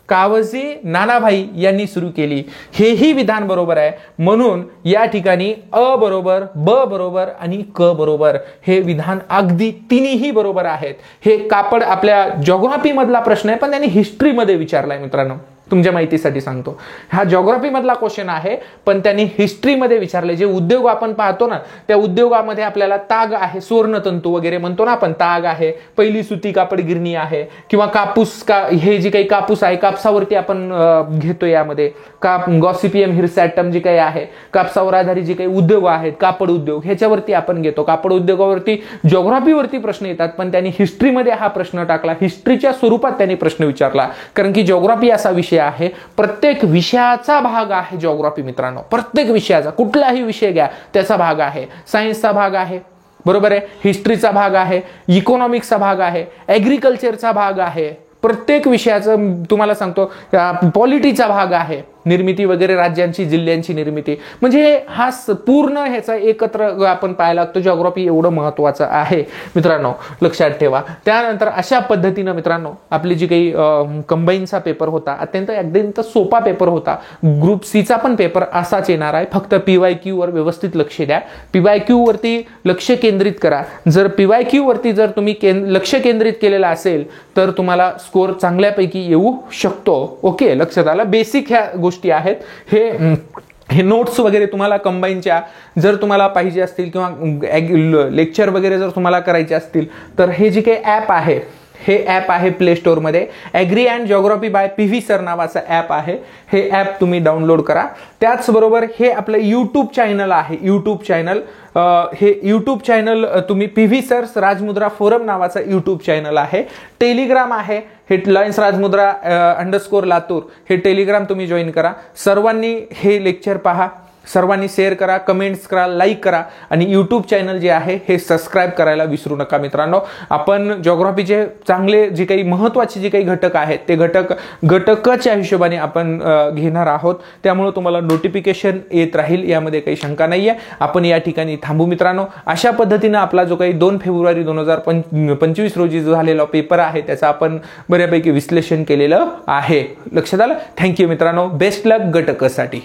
कावजी नानाभाई यांनी सुरू केली, हेही विधान बरोबर आहे. म्हणून या ठिकाणी अ बरोबर, ब बरोबर आणि क बरोबर, हे विधान अगदी तिन्ही बरोबर आहेत. हे कापड आपल्या जॉग्राफी मधला प्रश्न आहे, पण त्यांनी हिस्ट्री मध्ये विचारलाय मित्रांनो, तुमच्या माहितीसाठी सांगतो. हा जॉग्राफी मधला क्वेश्चन आहे, पण त्यांनी हिस्ट्रीमध्ये विचारले. जे उद्योग आपण पाहतो ना, त्या उद्योगामध्ये आपल्याला ताग आहे, सुवर्णतंतू वगैरे म्हणतो ना आपण, ताग आहे, पहिली सुती कापड गिरणी आहे, किंवा कापूस हे जे काही कापूस आहे, कापसावरती आपण घेतो, यामध्ये गॉसिपियम हिरसॅटम जे काही आहे, कापसावर आधारित जे काही उद्योग आहेत, कापड उद्योग, ह्याच्यावरती आपण घेतो. कापड उद्योगावरती जॉग्राफीवरती प्रश्न येतात, पण त्यांनी हिस्ट्रीमध्ये हा प्रश्न टाकला. हिस्ट्रीच्या स्वरूपात त्यांनी प्रश्न विचारला, कारण की जॉग्राफी असा विषय आहे, प्रत्येक विषयाचा भाग आहे जॉग्राफी मित्रांनो. प्रत्येक विषयाचा, कुठलाही विषय घ्या त्याचा भाग आहे. सायन्सचा भाग आहे, बरोबर आहे, हिस्ट्रीचा भाग आहे, इकॉनॉमिक्सचा भाग आहे, ऍग्रिकल्चरचा भाग आहे, प्रत्येक विषयाचं तुम्हाला सांगतो, पॉलिटीचा भाग आहे. निर्मिती वगैरे, राज्यांची जिल्ह्यांची निर्मिती, म्हणजे हा पूर्ण ह्याचा एकत्र आपण पाहायला लागतो. जिओग्राफी एवढं महत्त्वाचं आहे मित्रांनो, लक्षात ठेवा. त्यानंतर अशा पद्धतीनं मित्रांनो आपली जी काही कंबाईनचा पेपर होता, अत्यंत सोपा पेपर होता. ग्रुप सीचा पण पेपर असाच येणार आहे. फक्त PYQ वर व्यवस्थित लक्ष द्या. PYQ वरती लक्ष केंद्रित करा. जर PYQ वरती जर तुम्ही लक्ष केंद्रित केलेलं असेल तर तुम्हाला स्कोर चांगल्यापैकी येऊ शकतो. ओके, लक्षात आलं. बेसिक ह्या गोष्टी आहेत. हे नोट्स वगैरे तुम्हाला कंबाईनच्या जर तुम्हाला पाहिजे असतील किंवा लेक्चर वगैरे जर तुम्हाला करायचे असतील तर हे जे काही ॲप आहे, हे ॲप आहे प्ले स्टोअरमध्ये. Agri and geography by PV sir नावाचं ॲप आहे. हे ॲप तुम्ही डाउनलोड करा. त्याचबरोबर हे आपलं यूट्यूब चॅनल आहे. हे यूट्यूब चॅनल तुम्ही PV सर्स राजमुद्रा फोरम नावाचा यूट्यूब चॅनल आहे. टेलिग्राम आहे, हे लायन्स राजमुद्रा _ लातूर, हे टेलिग्राम तुम्ही जॉईन करा. सर्वांनी हे लेक्चर पहा, सर्वांनी शेअर करा, कमेंट्स करा, लाईक करा आणि यूट्यूब चॅनल जे आहे हे सबस्क्राईब करायला विसरू नका मित्रांनो. आपण जिओग्राफीचे चांगले जे काही महत्त्वाचे जे काही घटक आहेत ते घटकाच्या हिशोबाने आपण घेणार आहोत. त्यामुळे तुम्हाला नोटिफिकेशन येत राहील, यामध्ये काही शंका नाही आहे. आपण या ठिकाणी थांबू मित्रांनो. अशा पद्धतीनं आपला जो काही 2 फेब्रुवारी 2025 रोजी जो झालेला पेपर आहे त्याचा आपण बऱ्यापैकी विश्लेषण केलेलं आहे. लक्षात आलं. थँक्यू मित्रांनो. बेस्ट लक घटकासाठी.